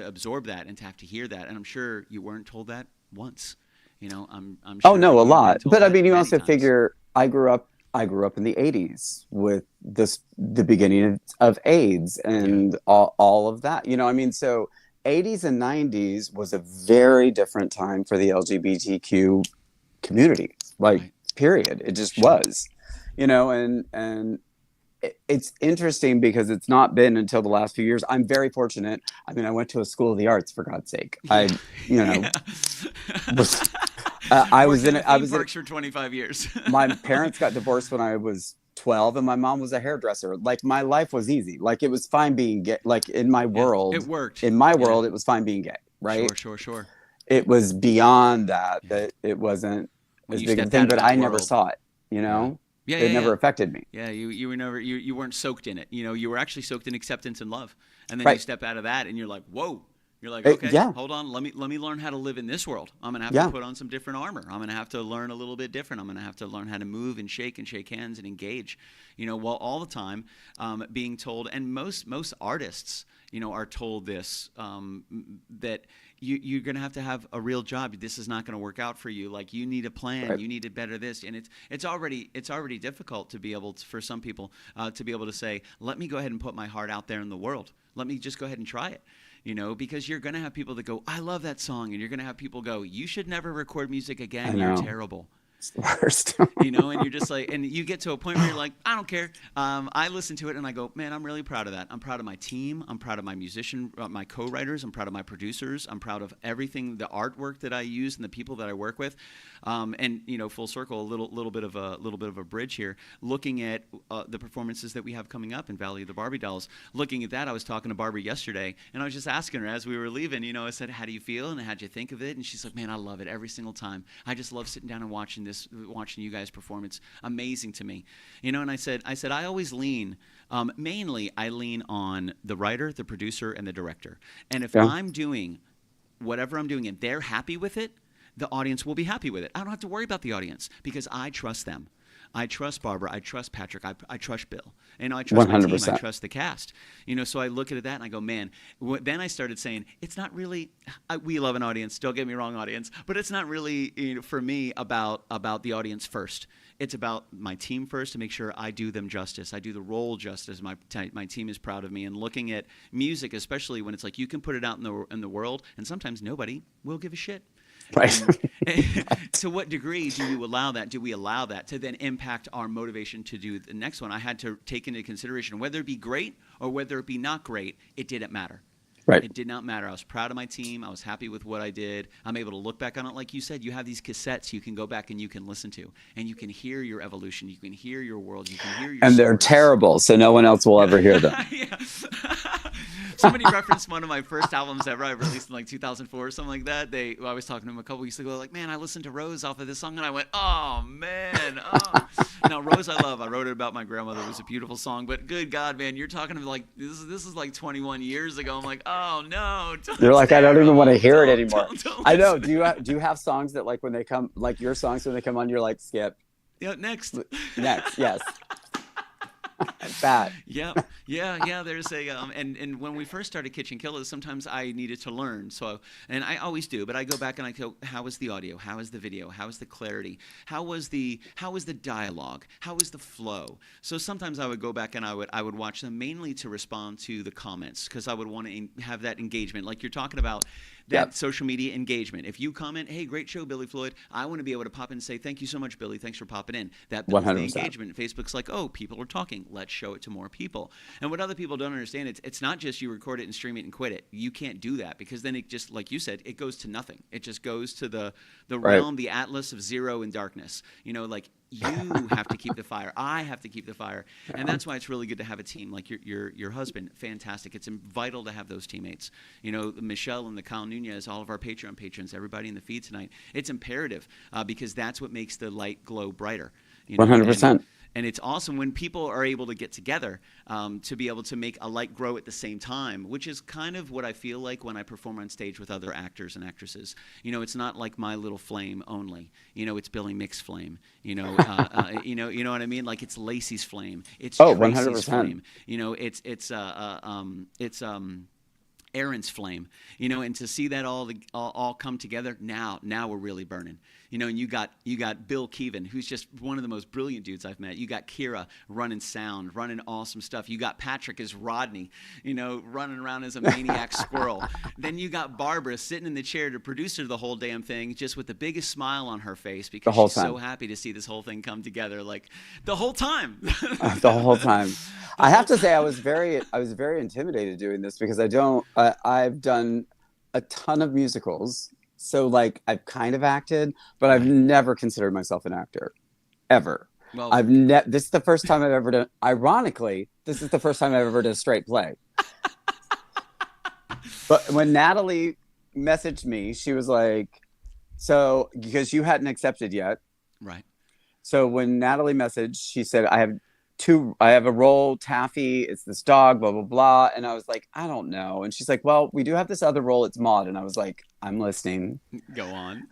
[SPEAKER 1] absorb that and to have to hear that, and I'm sure you weren't told that once. You know, I'm sure.
[SPEAKER 2] Oh no, a lot. But I mean, you also
[SPEAKER 1] times.
[SPEAKER 2] figure I grew up in the 80s with the beginning of AIDS and all of that. You know, I mean, so 80s and 90s was a very different time for the LGBTQ community, like, period. It just was, you know, and it's interesting because it's not been until the last few years. I'm very fortunate. I mean, I went to a school of the arts, for God's sake. I was in
[SPEAKER 1] parks for 25 years.
[SPEAKER 2] My parents got divorced when I was 12, and my mom was a hairdresser. Like, my life was easy. Like, it was fine being gay. Like, in my world,
[SPEAKER 1] it worked.
[SPEAKER 2] In my world, it was fine being gay. Right?
[SPEAKER 1] Sure.
[SPEAKER 2] It was beyond that it wasn't as big a thing, but I never saw it. You know. It never affected me.
[SPEAKER 1] Yeah, you were never you weren't soaked in it. You know, you were actually soaked in acceptance and love, and then you step out of that, and you're like, whoa. You're like, okay, hold on. Let me learn how to live in this world. I'm gonna have to put on some different armor. I'm gonna have to learn a little bit different. I'm gonna have to learn how to move and shake hands and engage. You know, while all the time being told, and most artists, you know, are told this that you're gonna have to have a real job. This is not gonna work out for you. Like, you need a plan. Right. You need to better this, and it's already difficult to be able to, for some people to be able to say, let me go ahead and put my heart out there in the world. Let me just go ahead and try it. You know, because you're going to have people that go, I love that song. And you're going to have people go, you should never record music again. You're terrible.
[SPEAKER 2] It's the worst.
[SPEAKER 1] You know, and you're just like, and you get to a point where you're like, I don't care. I listen to it and I go, man, I'm really proud of that. I'm proud of my team. I'm proud of my my co-writers. I'm proud of my producers. I'm proud of everything, the artwork that I use and the people that I work with. And, you know, full circle, a little bit of a bridge here, looking at the performances that we have coming up in Valley of the Barbie Dolls. Looking at that, I was talking to Barbie yesterday, and I was just asking her as we were leaving, you know, I said, how do you feel? And how'd you think of it? And she's like, man, I love it every single time. I just love sitting down and watching you guys perform. It's amazing to me. You know, and I said, I always lean, mainly I lean on the writer, the producer, and the director. And if I'm doing whatever I'm doing and they're happy with it, the audience will be happy with it. I don't have to worry about the audience because I trust them. I trust Barbara. I trust Patrick. I trust Bill. And I trust 100%. My team. I trust the cast. You know, so I look at that and I go, man. Then I started saying, it's not really. We love an audience. Don't get me wrong, audience. But it's not really, you know, for me about the audience first. It's about my team first to make sure I do them justice. I do the role justice. My team is proud of me. And looking at music, especially when it's like you can put it out in the world, and sometimes nobody will give a shit.
[SPEAKER 2] Right.
[SPEAKER 1] To what degree do you allow that? Do we allow that to then impact our motivation to do the next one? I had to take into consideration whether it be great or whether it be not great. It didn't matter.
[SPEAKER 2] Right.
[SPEAKER 1] It did not matter. I was proud of my team. I was happy with what I did. I'm able to look back on it. Like you said, you have these cassettes you can go back and you can listen to. And you can hear your evolution. You can hear your world. You can hear your
[SPEAKER 2] And
[SPEAKER 1] stories.
[SPEAKER 2] they're terrible, so no one else will ever hear them.
[SPEAKER 1] somebody referenced one of my first albums ever I released in like 2004 or something like that. I was talking to him a couple weeks ago, like, man, I listened to Rose off of this song, and I went, oh man, oh. Now Rose, I love. I wrote it about my grandmother. It was a beautiful song, but good God, man, you're talking to like this is like 21 years ago. I'm like, oh no.
[SPEAKER 2] You're like, I don't even want to hear it anymore.
[SPEAKER 1] Don't
[SPEAKER 2] I know. Do you have songs that like when they come, like your songs when they come on, you're like, skip.
[SPEAKER 1] Yeah, next.
[SPEAKER 2] Yes. That.
[SPEAKER 1] Yeah. There's a and when we first started KitchenKillaz, sometimes I needed to learn. So, and I always do, but I go back and I go, how is the audio? How is the video? How is the clarity? How was the dialogue? How is the flow? So sometimes I would go back and I would watch them mainly to respond to the comments, because I would want to have that engagement, like you're talking about. That social media engagement. If you comment, hey, great show, Billy Floyd, I want to be able to pop in and say, thank you so much, Billy. Thanks for popping in. That builds the
[SPEAKER 2] 100%.
[SPEAKER 1] engagement. Facebook's like, oh, people are talking. Let's show it to more people. And what other people don't understand, it's not just you record it and stream it and quit it. You can't do that, because then it just, like you said, it goes to nothing. It just goes to the realm, the atlas of zero and darkness. Like, you have to keep the fire. I have to keep the fire. And that's why it's really good to have a team like your husband. Fantastic. It's vital to have those teammates. Michelle and the Kyle Nunez, all of our Patreon patrons, everybody in the feed tonight. It's imperative because that's what makes the light glow brighter.
[SPEAKER 2] 100%.
[SPEAKER 1] And it's awesome when people are able to get together to be able to make a light grow at the same time, which is kind of what I feel like when I perform on stage with other actors and actresses. It's not like my little flame only. It's Billy Mick's flame. You know what I mean? Like, it's Lacey's flame. It's Tracy's
[SPEAKER 2] 100%.
[SPEAKER 1] flame. It's Aaron's flame. And to see that all come together now we're really burning. And you got Bill Keevan, who's just one of the most brilliant dudes I've met. You got Kira running sound, running awesome stuff. You got Patrick as Rodney, running around as a maniac squirrel. Then you got Barbara sitting in the chair to produce the whole damn thing, just with the biggest smile on her face, because she's so happy to see this whole thing come together, like the whole time.
[SPEAKER 2] The whole time. I have to say, I was very intimidated doing this, because I've done a ton of musicals. So, like, I've kind of acted, but I've never considered myself an actor, ever.
[SPEAKER 1] Well,
[SPEAKER 2] this is the first time I've ever done. Ironically, this is the first time I've ever done a straight play. But when Natalie messaged me, she was like, "So, because you hadn't accepted yet,
[SPEAKER 1] right?"
[SPEAKER 2] So when Natalie messaged, she said, I have a role, Taffy, it's this dog, blah, blah, blah. And I was like, I don't know. And she's like, well, we do have this other role, it's Maud. And I was like, I'm listening.
[SPEAKER 1] Go on.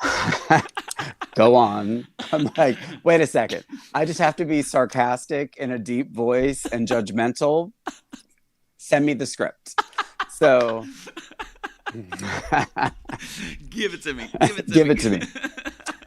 [SPEAKER 2] Go on. I'm like, wait a second. I just have to be sarcastic in a deep voice and judgmental. Send me the script. So.
[SPEAKER 1] Give it to me.
[SPEAKER 2] Give it to me.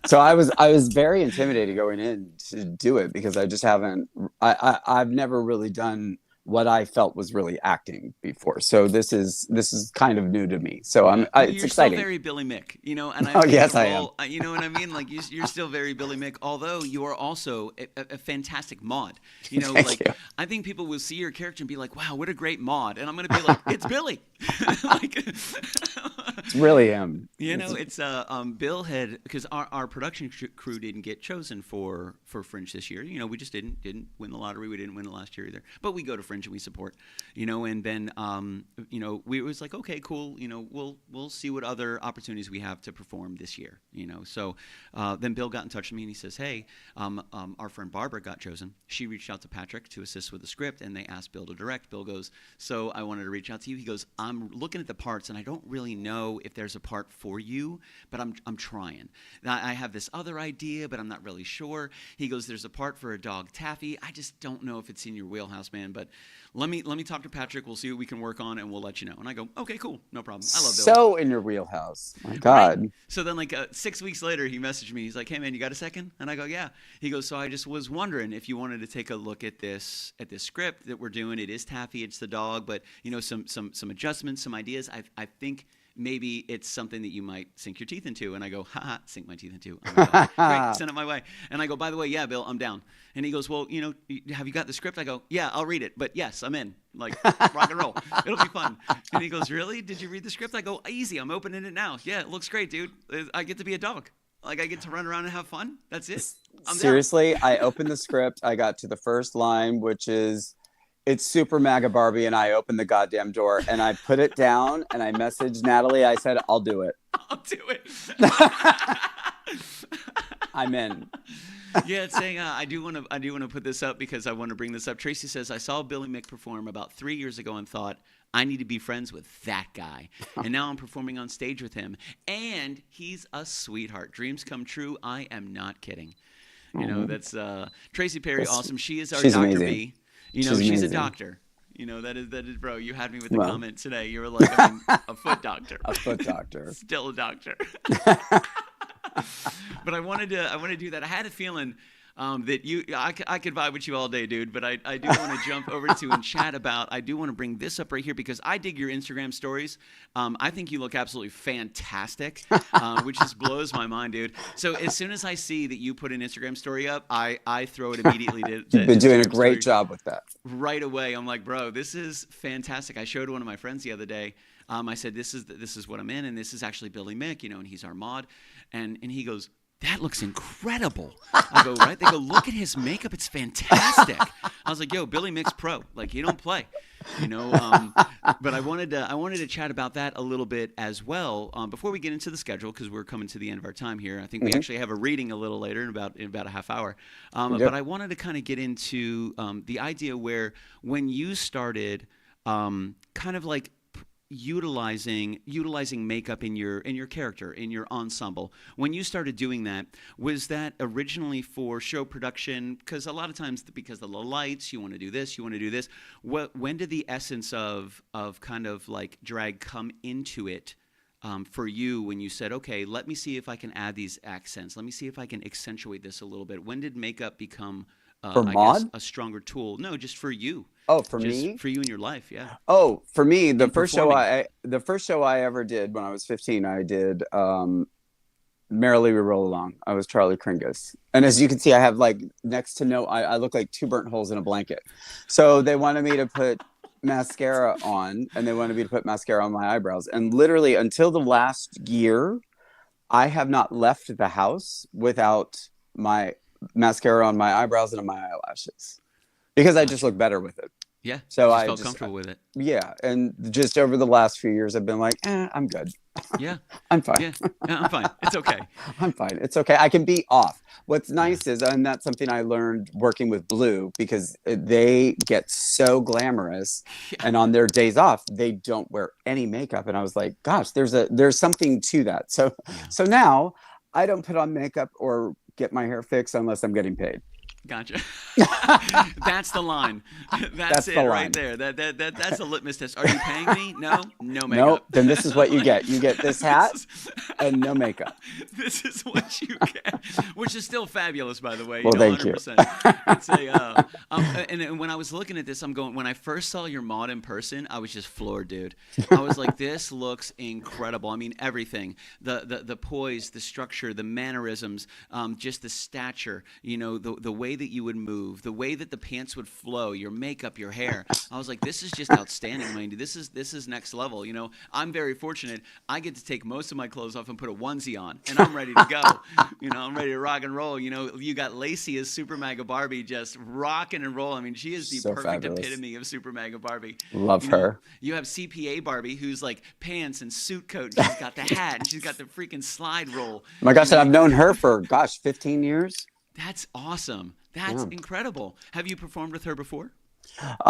[SPEAKER 2] So I was very intimidated going in to do it, because I just I've never really done what I felt was really acting before. So this is kind of new to me. So it's
[SPEAKER 1] you're
[SPEAKER 2] exciting.
[SPEAKER 1] Still very Billy Mick, and
[SPEAKER 2] yes, I am.
[SPEAKER 1] You know what I mean? Like, you're still very Billy Mick, although you are also a fantastic Maud.
[SPEAKER 2] Thank you.
[SPEAKER 1] I think people will see your character and be like, wow, what a great Maud. And I'm going to be like, it's Billy. Like,
[SPEAKER 2] it's really him.
[SPEAKER 1] It's Bill had, because our production crew didn't get chosen for Fringe this year. We just didn't win the lottery. We didn't win the last year either. But we go to Fringe and we support, and then we was like, okay, cool, we'll see what other opportunities we have to perform this year, So then Bill got in touch with me and he says, hey, our friend Barbara got chosen. She reached out to Patrick to assist with the script, and they asked Bill to direct. Bill goes, so I wanted to reach out to you. He goes, I'm looking at the parts and I don't really know if there's a part for you, but I'm trying. I have this other idea, but I'm not really sure. He goes, there's a part for a dog, Taffy. I just don't know if it's in your wheelhouse, man, but let me talk to Patrick. We'll see what we can work on, and we'll let you know. And I go, okay, cool, no problem. I love Bill.
[SPEAKER 2] So in your wheelhouse, my God.
[SPEAKER 1] Right? So then, like 6 weeks later, he messaged me. He's like, hey man, you got a second? And I go, yeah. He goes, so I just was wondering if you wanted to take a look at this script that we're doing. It is Taffy, it's the dog, but some adjustments, some ideas. I think maybe it's something that you might sink your teeth into. And I go, haha, sink my teeth into. Oh my God. Great, send it my way. And I go, by the way, yeah, Bill, I'm down. And he goes, well, have you got the script? I go, yeah, I'll read it. But yes, I'm in. Like, rock and roll. It'll be fun. And he goes, really? Did you read the script? I go, easy. I'm opening it now. Yeah, it looks great, dude. I get to be a dog. Like, I get to run around and have fun. That's it. I'm
[SPEAKER 2] Seriously, down. I opened the script. I got to the first line, which is, It's Super Maga Barbie, and I opened the goddamn door, and I put it down, and I messaged Natalie. I said, I'll do it.
[SPEAKER 1] I'll do it.
[SPEAKER 2] I'm in.
[SPEAKER 1] Yeah, it's saying I do want to put this up because I want to bring this up. Tracy says I saw Billy Mick perform about 3 years ago and thought I need to be friends with that guy, and now I'm performing on stage with him, and he's a sweetheart. Dreams come true. I am not kidding. You know, that's Tracy Perry. Awesome. She is our Dr.
[SPEAKER 2] Amazing.
[SPEAKER 1] B. You know, she's a doctor. You know, that is, bro. You had me with the comment today. You were like, I mean, a foot doctor.
[SPEAKER 2] A foot doctor.
[SPEAKER 1] Still a doctor. But I wanted to do that. I had a feeling that I could vibe with you all day, dude. But I do want to jump over to and chat about. I do want to bring this up right here because I dig your Instagram stories. I think you look absolutely fantastic, which just blows my mind, dude. So as soon as I see that you put an Instagram story up, I throw it immediately to
[SPEAKER 2] You've been doing a great job with that.
[SPEAKER 1] Right away. I'm like, bro, this is fantastic. I showed one of my friends the other day. I said, this is what I'm in, and this is actually Billy Mick, you know, and he's our mod. And he goes, that looks incredible. I go, right? They go, look at his makeup. It's fantastic. I was like, yo, Billy Mick's pro. Like, he don't play, you know. But I wanted to chat about that a little bit as well before we get into the schedule because we're coming to the end of our time here. I think we actually have a reading a little later in about a half hour. But I wanted to kind of get into the idea where when you started kind of like utilizing makeup in your character, in your ensemble. When you started doing that, was that originally for show production? Because a lot of times, because of the lights, you want to do this, you want to do this. When did the essence of kind of like drag come into it for you when you said, okay, let me see if I can add these accents. Let me see if I can accentuate this a little bit. When did makeup become
[SPEAKER 2] for Maud?
[SPEAKER 1] guess, a stronger tool? No, just for you.
[SPEAKER 2] Oh, for me?
[SPEAKER 1] For you in your life, yeah.
[SPEAKER 2] Oh, for me, the first show I ever did when I was 15, I did Merrily We Roll Along. I was Charlie Kringus. And as you can see, I have like next to no, I look like 2 burnt holes in a blanket. So they wanted me to put mascara on, and they wanted me to put mascara on my eyebrows. And literally until the last year, I have not left the house without my mascara on my eyebrows and on my eyelashes. Because I just look better with it.
[SPEAKER 1] Yeah.
[SPEAKER 2] So
[SPEAKER 1] I felt comfortable with it.
[SPEAKER 2] Yeah. And just over the last few years, I've been like, I'm good.
[SPEAKER 1] Yeah.
[SPEAKER 2] I'm fine.
[SPEAKER 1] Yeah, I'm fine. It's okay.
[SPEAKER 2] I'm fine. It's okay. I can be off. What's nice is, and that's something I learned working with Blue, because they get so glamorous, and on their days off, they don't wear any makeup. And I was like, gosh, there's something to that. So now I don't put on makeup or get my hair fixed unless I'm getting paid.
[SPEAKER 1] Gotcha. That's the line. That's it right there. That's a litmus test. Are you paying me? No makeup.
[SPEAKER 2] Nope. Then this is what you get. You get this hat and no makeup.
[SPEAKER 1] This is what you get, which is still fabulous, by the way.
[SPEAKER 2] Well, thank
[SPEAKER 1] 100%. You. And when I was looking at this, when I first saw your mod in person, I was just floored, dude. I was like, this looks incredible. I mean, everything, the poise, the structure, the mannerisms, just the stature, you know, the way that you would move, the way that the pants would flow, your makeup, your hair. I was like, this is just outstanding, man. This is next level. You know, I'm very fortunate. I get to take most of my clothes off and put a onesie on, and I'm ready to go. You know, I'm ready to rock and roll. You know, you got Lacey as Super Mega Barbie just rocking and rolling. I mean, she is the
[SPEAKER 2] so
[SPEAKER 1] perfect
[SPEAKER 2] fabulous.
[SPEAKER 1] Epitome of Super Mega Barbie.
[SPEAKER 2] Love her.
[SPEAKER 1] You have CPA Barbie, who's like pants and suit coat, and she's got the hat, and she's got the freaking slide roll.
[SPEAKER 2] Oh my gosh, and I've known her for 15 years.
[SPEAKER 1] That's awesome. That's incredible. Have you performed with her before?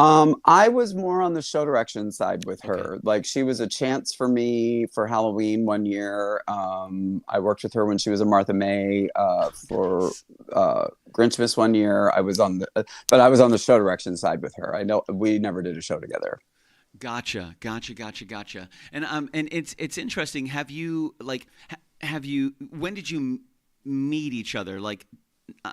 [SPEAKER 2] I was more on the show direction side with her.
[SPEAKER 1] Okay.
[SPEAKER 2] Like, she was a chance for me for Halloween one year. I worked with her when she was a Martha May for Grinchmas one year. I was on the show direction side with her. I know we never did a show together. Gotcha.
[SPEAKER 1] And it's interesting. Have you when did you meet each other? Like,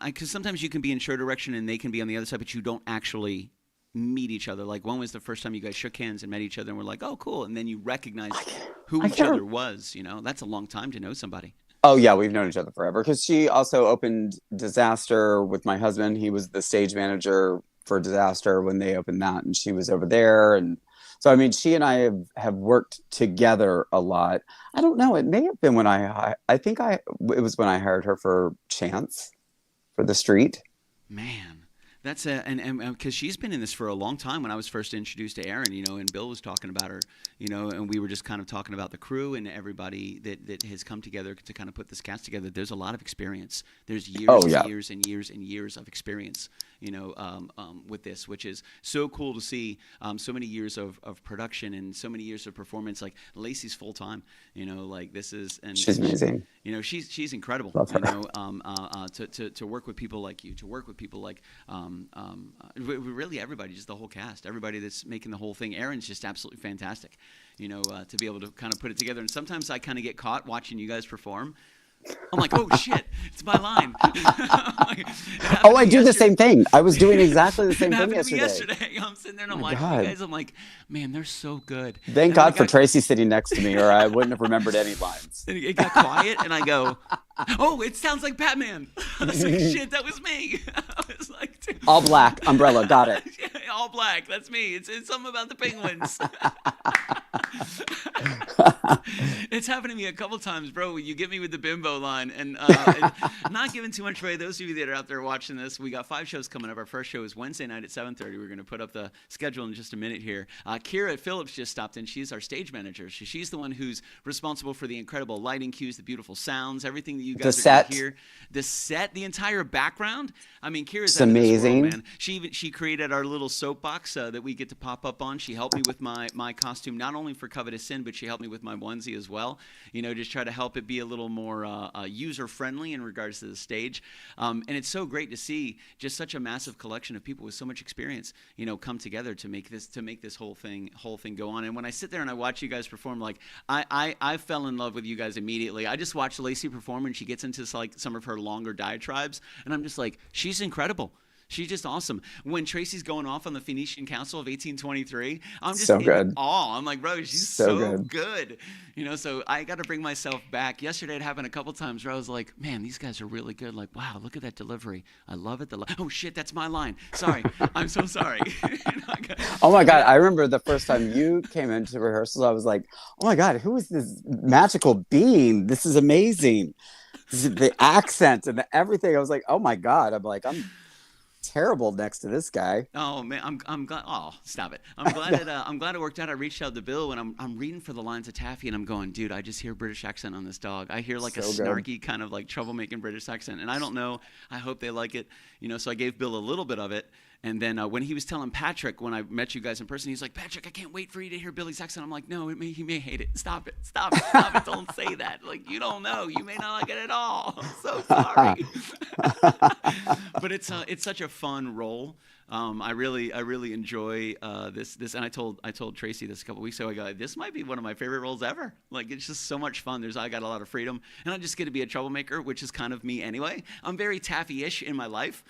[SPEAKER 1] because sometimes you can be in show direction and they can be on the other side, but you don't actually meet each other. Like, when was the first time you guys shook hands and met each other and were like, oh, cool, and then you recognized who each other was? You know, that's a long time to know somebody.
[SPEAKER 2] Oh yeah, we've known each other forever, because she also opened Disaster with my husband. He was the stage manager for Disaster when they opened that, and she was over there. And so, I mean, she and I have worked together a lot. I don't know, it may have been when it was when I hired her for Chance for the Street.
[SPEAKER 1] Man, That's and because she's been in this for a long time. When I was first introduced to Erin, and Bill was talking about her, and we were just kind of talking about the crew and everybody that has come together to kind of put this cast together. There's a lot of experience. There's years and years and years of experience, with this, which is so cool to see. So many years of production and so many years of performance. Like Lacey's full time, like this is, and
[SPEAKER 2] she's amazing.
[SPEAKER 1] She's incredible.
[SPEAKER 2] Love her.
[SPEAKER 1] To work with people like you, to work with people like really everybody, just the whole cast, everybody that's making the whole thing. Erin's just absolutely fantastic, to be able to kind of put it together. And sometimes I kind of get caught watching you guys perform. I'm like, oh shit, it's my line.
[SPEAKER 2] I do the same thing. I was doing exactly the same thing yesterday.
[SPEAKER 1] I'm sitting there and I'm watching you guys. I'm like, man, they're so good.
[SPEAKER 2] Thank God for Tracy sitting next to me, or I wouldn't have remembered any lines.
[SPEAKER 1] And it got quiet, and I go, oh, it sounds like Batman. I was like, shit, that was me. I was like, dude.
[SPEAKER 2] All black, umbrella, got it.
[SPEAKER 1] Yeah, all black, that's me. It's something about the penguins. It's happened to me a couple times, bro. You get me with the bimbo line, and not giving too much away. Those of you that are out there watching this, we got 5 shows coming up. Our first show is Wednesday night at 7:30. We're going to put up the schedule in just a minute here. Kira Phillips just stopped in. She's our stage manager. She's the one who's responsible for the incredible lighting cues, the beautiful sounds, everything that you guys are going to hear. The set, the entire background. I mean, Kira's
[SPEAKER 2] amazing.
[SPEAKER 1] World, man. She created our little soapbox that we get to pop up on. She helped me with my costume, not only for Covetous Sin, but she helped me with my onesie as well. Just try to help it be a little more user-friendly in regards to the stage. And it's so great to see just such a massive collection of people with so much experience, come together to make this whole thing go on. And when I sit there and I watch you guys perform, like I fell in love with you guys immediately. I just watched Lacey perform, and she gets into like some of her longer diatribes, and I'm just like, she's incredible. She's just awesome. When Tracy's going off on the Phoenician Council of 1823, I'm just in awe. I'm like, bro, she's so good. So I got to bring myself back. Yesterday it happened a couple times where I was like, man, these guys are really good. Like, wow, look at that delivery. I love it. Oh, shit, that's my line. Sorry. I'm so sorry.
[SPEAKER 2] Oh, my God. I remember the first time you came into rehearsals, I was like, oh, my God, who is this magical being? This is amazing. The accent and everything. I was like, oh, my God. I'm terrible next to this guy.
[SPEAKER 1] Oh man, I'm glad. Oh, stop it! I'm glad it worked out. I reached out to Bill and I'm reading for the lines of Taffy, and I'm going, dude, I just hear British accent on this dog. I hear like a snarky kind of like troublemaking British accent, and I don't know. I hope they like it. So I gave Bill a little bit of it. And then when he was telling Patrick, when I met you guys in person, he's like, Patrick, I can't wait for you to hear Billy's accent. I'm like, no, he may hate it. Stop it. Don't say that. Like, you don't know. You may not like it at all. I'm so sorry. But it's such a fun role. I really enjoy this. And I told Tracy this a couple weeks ago. I go, this might be one of my favorite roles ever. Like, it's just so much fun. I got a lot of freedom. And I just get to be a troublemaker, which is kind of me anyway. I'm very Taffy-ish in my life.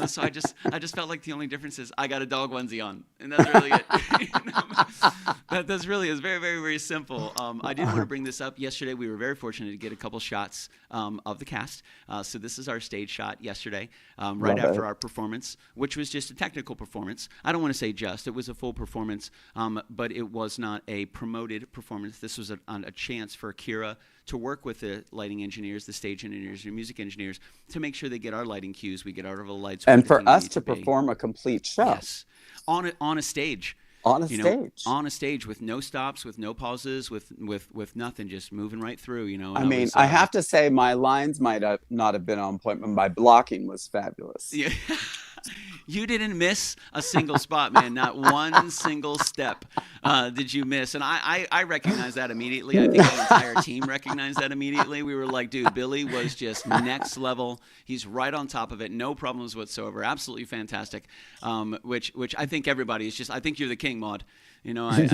[SPEAKER 1] So I just felt like the only difference is I got a dog onesie on, and that's really it. That's really is very, very, very simple. I did want to bring this up. Yesterday, we were very fortunate to get a couple shots of the cast. So this is our stage shot yesterday, right after our performance, which was just a technical performance. I don't want to say just. It was a full performance, but it was not a promoted performance. This was a chance for Kira to work with the lighting engineers, the stage engineers, the music engineers, to make sure they get our lighting cues, we get our lights.
[SPEAKER 2] And for us to perform a complete show.
[SPEAKER 1] Yes. On a stage.
[SPEAKER 2] On a stage with no stops, with no pauses, with nothing, just moving right through, I mean, I have to say my lines might not have been on point, but my blocking was fabulous.
[SPEAKER 1] Yeah. You didn't miss a single spot, man. Not one single step did you miss. And I recognized that immediately. I think the entire team recognized that immediately. We were like, dude, Billy was just next level. He's right on top of it. No problems whatsoever. Absolutely fantastic. Which I think everybody is just, I think you're the king, Maud. I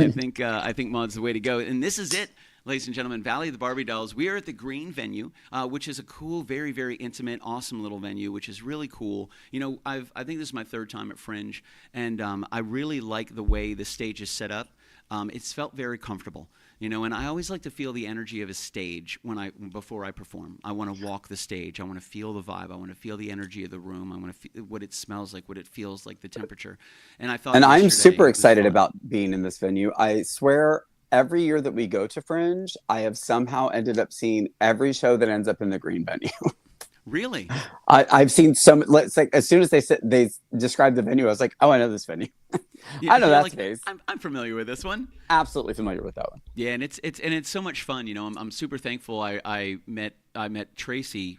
[SPEAKER 1] think Maud's the way to go. And this is it. Ladies and gentlemen, Valley of the Barbie Dolls. We are at the Green venue, which is a cool, very, very intimate, awesome little venue, which is really cool. I think this is my 3rd time at Fringe, and I really like the way the stage is set up. It's felt very comfortable, and I always like to feel the energy of a stage before I perform. I want to walk the stage. I want to feel the vibe. I want to feel the energy of the room. I want to feel what it smells like, what it feels like, the temperature. And I thought.
[SPEAKER 2] And I'm super excited about being in this venue. I swear. Every year that we go to Fringe, I have somehow ended up seeing every show that ends up in the Green venue.
[SPEAKER 1] Really?
[SPEAKER 2] I've seen some. Let's like as soon as they described the venue, I was like, oh, I know this venue.
[SPEAKER 1] Yeah,
[SPEAKER 2] I know
[SPEAKER 1] you're
[SPEAKER 2] that
[SPEAKER 1] like,
[SPEAKER 2] space.
[SPEAKER 1] I'm familiar with this one.
[SPEAKER 2] Absolutely familiar with that one.
[SPEAKER 1] Yeah, and it's so much fun. You know, I'm super thankful. I met Tracy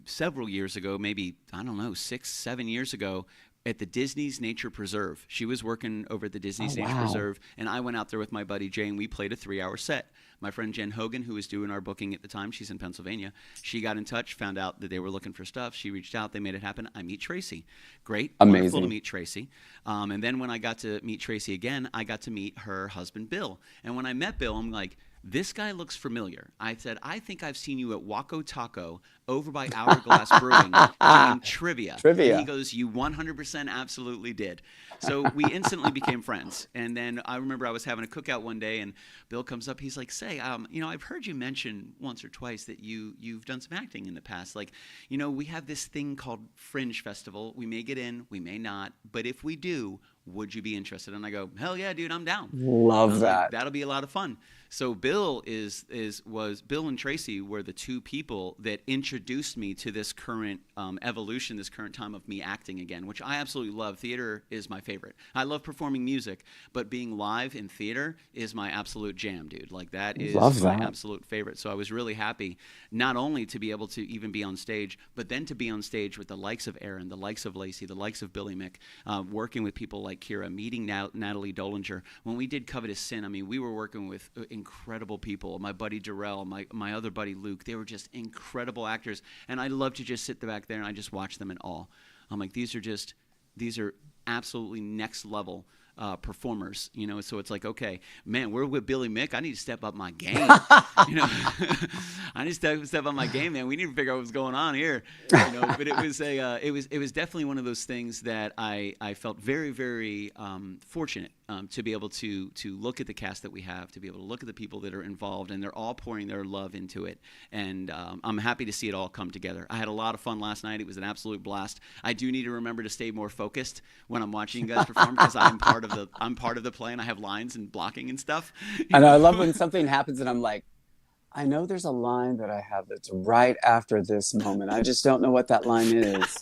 [SPEAKER 1] several years ago, maybe I don't know 6-7 years ago, at the Disney's Nature Preserve. She was working over at the Disney's
[SPEAKER 2] Oh,
[SPEAKER 1] Nature
[SPEAKER 2] wow.
[SPEAKER 1] Preserve, and I went out there with my buddy Jay, and we played a 3-hour set. My friend Jen Hogan, who was doing our booking at the time, she's in Pennsylvania. She got in touch, found out that they were looking for stuff. She reached out. They made it happen. I meet Tracy. Great. Wonderful to
[SPEAKER 2] Amazing.
[SPEAKER 1] meet Tracy. And then when I got to meet Tracy again, I got to meet her husband, Bill. And when I met Bill, I'm like, this guy looks familiar. I said, I think I've seen you at Waco Taco over by Hourglass Brewing doing trivia.
[SPEAKER 2] Trivia.
[SPEAKER 1] And he goes, you 100% absolutely did. So we instantly became friends. And then I remember I was having a cookout one day, and Bill comes up. He's like, say, you know, I've heard you mention once or twice that you've done some acting in the past. Like, you know, we have this thing called Fringe Festival. We may get in, we may not. But if we do, would you be interested? And I go, hell yeah, dude, I'm down.
[SPEAKER 2] Love that.
[SPEAKER 1] Like, that'll be a lot of fun. So Bill Bill and Tracy were the two people that introduced me to this current evolution, this current time of me acting again, which I absolutely love. Theater is my favorite. I love performing music, but being live in theater is my absolute jam, dude. Like that is my absolute favorite. So I was really happy not only to be able to even be on stage, but then to be on stage with the likes of Aaron, the likes of Lacey, the likes of Billy Mick, working with people like Kira, meeting Natalie Dollinger. When we did Covetous Sin, I mean, we were working with incredible people. My buddy Darrell, my other buddy Luke, they were just incredible actors. And I love to just sit back there and I just watch them in awe. I'm like, these are absolutely next level performers, you know. So it's like, okay, man, we're with Billy Mick. I need to step up my game. You know, I need to step up my game, man. We need to figure out what's going on here. You know, but it was definitely one of those things that I felt very, very fortunate to be able to look at the cast that we have, to be able to look at the people that are involved, and they're all pouring their love into it. And I'm happy to see it all come together. I had a lot of fun last night. It was an absolute blast. I do need to remember to stay more focused when I'm watching you guys perform, because I'm part of the play and I have lines and blocking and stuff.
[SPEAKER 2] And I love when something happens and I'm like, I know there's a line that I have that's right after this moment. I just don't know what that line is.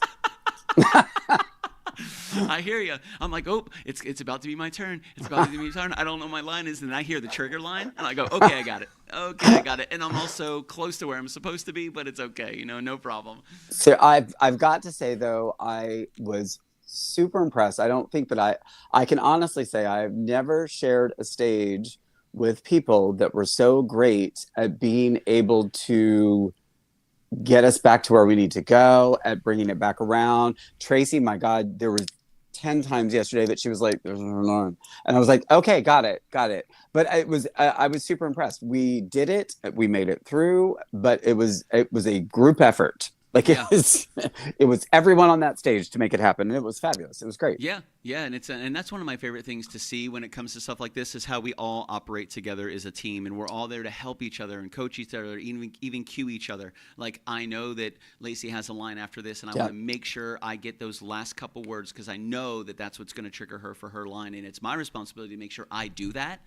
[SPEAKER 1] I hear you. I'm like, oh, it's about to be my turn. It's about to be my turn. I don't know what my line is, and I hear the trigger line, and I go, okay, I got it. Okay, I got it. And I'm also close to where I'm supposed to be, but it's okay. You know, no problem.
[SPEAKER 2] So I've got to say though, I was super impressed. I don't think that I can honestly say I've never shared a stage with people that were so great at being able to get us back to where we need to go, at bringing it back around. Tracy, my God, there was 10 times yesterday that she was like, there's an alarm. And I was like, okay, got it. But I was super impressed. We did it. We made it through, but it was a group effort. Like it was everyone on that stage to make it happen. And it was fabulous. It was great.
[SPEAKER 1] Yeah. And that's one of my favorite things to see when it comes to stuff like this, is how we all operate together as a team, and we're all there to help each other and coach each other, even cue each other. Like, I know that Lacey has a line after this, and I want to make sure I get those last couple words, because I know that that's what's going to trigger her for her line, and it's my responsibility to make sure I do that,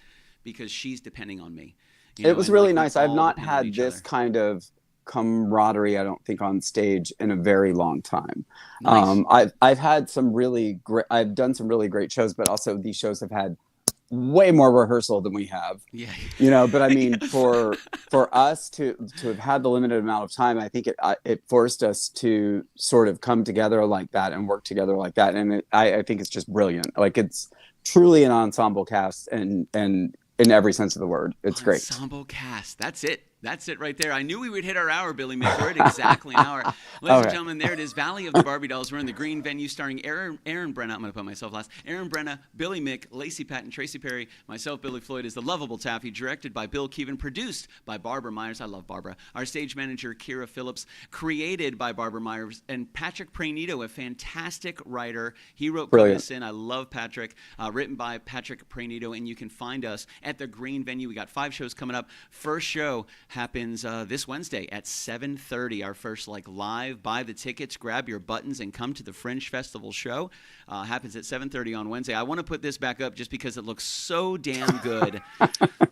[SPEAKER 1] because she's depending on me. You know,
[SPEAKER 2] it was really
[SPEAKER 1] like,
[SPEAKER 2] nice. I've not had this kind of camaraderie, I don't think, on stage in a very long time.
[SPEAKER 1] Nice.
[SPEAKER 2] I've had some really great, I've done some really great shows, but also these shows have had way more rehearsal than we have.
[SPEAKER 1] Yeah.
[SPEAKER 2] You know, but I mean, for us to have had the limited amount of time, I think it forced us to sort of come together like that and work together like that. And I think it's just brilliant. Like, it's truly an ensemble cast, and in every sense of the word. It's great.
[SPEAKER 1] Ensemble cast. That's it. That's it right there. I knew we would hit our hour, Billy Mick. We're at exactly an hour. Ladies and gentlemen, there it is. Valley of the Barbie Dolls. We're in the green venue, starring Aaron Brenna. I'm going to put myself last. Aaron Brenna, Billy Mick, Lacey Patton, Tracy Perry, myself, Billy Floyd, is The Lovable Taffy, directed by Bill Keevan, produced by Barbara Myers. I love Barbara. Our stage manager, Kira Phillips, created by Barbara Myers, and Patrick Pranito, a fantastic writer. He wrote Covetous In. I love Patrick. Written by Patrick Pranito, and you can find us at the green venue. We got 5 shows coming up. First show, happens this Wednesday at 7:30. Our first live. Buy the tickets, grab your buttons, and come to the Fringe Festival show. Happens at 7:30 on Wednesday. I want to put this back up just because it looks so damn good.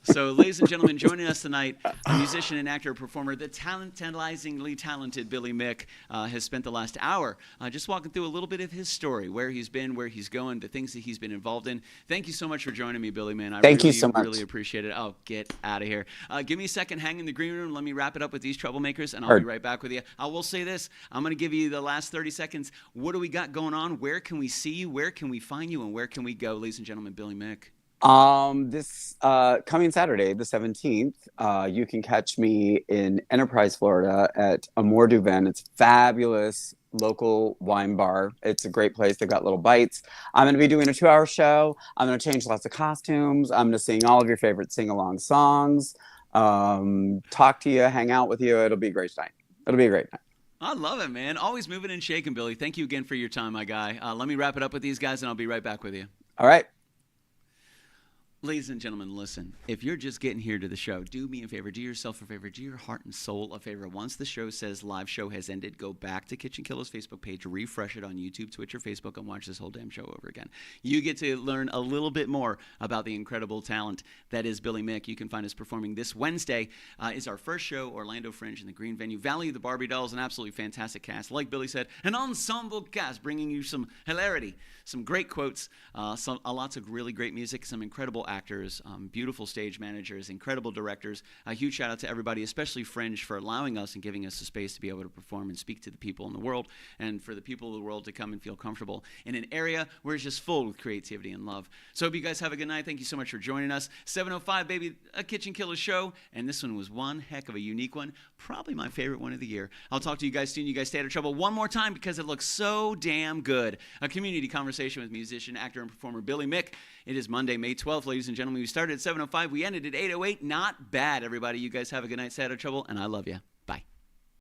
[SPEAKER 1] So, ladies and gentlemen, joining us tonight, a musician and actor, performer, the tantalizingly talented Billy Mick has spent the last hour just walking through a little bit of his story, where he's been, where he's going, the things that he's been involved in. Thank you so much for joining me, Billy, man.
[SPEAKER 2] Thank you so much.
[SPEAKER 1] Really appreciate it. Oh, get out of here. Give me a second. Hang in the green room. Let me wrap it up with these troublemakers, and I'll be right back with you. I will say this. I'm going to give you the last 30 seconds. What do we got going on? Where can we see you? Where can we find you? And where can we go? Ladies and gentlemen, Billy Mick.
[SPEAKER 2] This coming Saturday, the 17th, you can catch me in Enterprise, Florida at Amour du Vin. It's fabulous local wine bar. It's a great place. They've got little bites. I'm going to be doing a 2-hour show. I'm going to change lots of costumes. I'm going to sing all of your favorite sing-along songs, talk to you, hang out with you. It'll be a great night. It'll be a great night.
[SPEAKER 1] I love it, man. Always moving and shaking, Billy. Thank you again for your time, my guy. Let me wrap it up with these guys, and I'll be right back with you.
[SPEAKER 2] All right.
[SPEAKER 1] Ladies and gentlemen, listen, if you're just getting here to the show, do me a favor, do yourself a favor, do your heart and soul a favor. Once the show says live show has ended, go back to KitchenKillaz Facebook page, refresh it on YouTube, Twitch, or Facebook, and watch this whole damn show over again. You get to learn a little bit more about the incredible talent that is Billy Mick. You can find us performing this Wednesday. Is our first show, Orlando Fringe in the Green Venue. Valley of the Barbie Dolls, an absolutely fantastic cast. Like Billy said, an ensemble cast bringing you some hilarity, some great quotes, lots of really great music, some incredible actors, beautiful stage managers, incredible directors. A huge shout out to everybody, especially Fringe, for allowing us and giving us a space to be able to perform and speak to the people in the world, and for the people of the world to come and feel comfortable in an area where it's just full with creativity and love. So hope you guys have a good night. Thank you so much for joining us. 7:05, baby, a KitchenKillaz show, and this one was one heck of a unique one, probably my favorite one of the year. I'll talk to you guys soon. You guys stay out of trouble one more time because it looks so damn good. A community conversation with musician, actor, and performer Billy Mick. It is Monday, May 12th, ladies and gentlemen. We started at 7:05. We ended at 8:08. Not bad, everybody. You guys have a good night. Stay out of trouble, and I love you.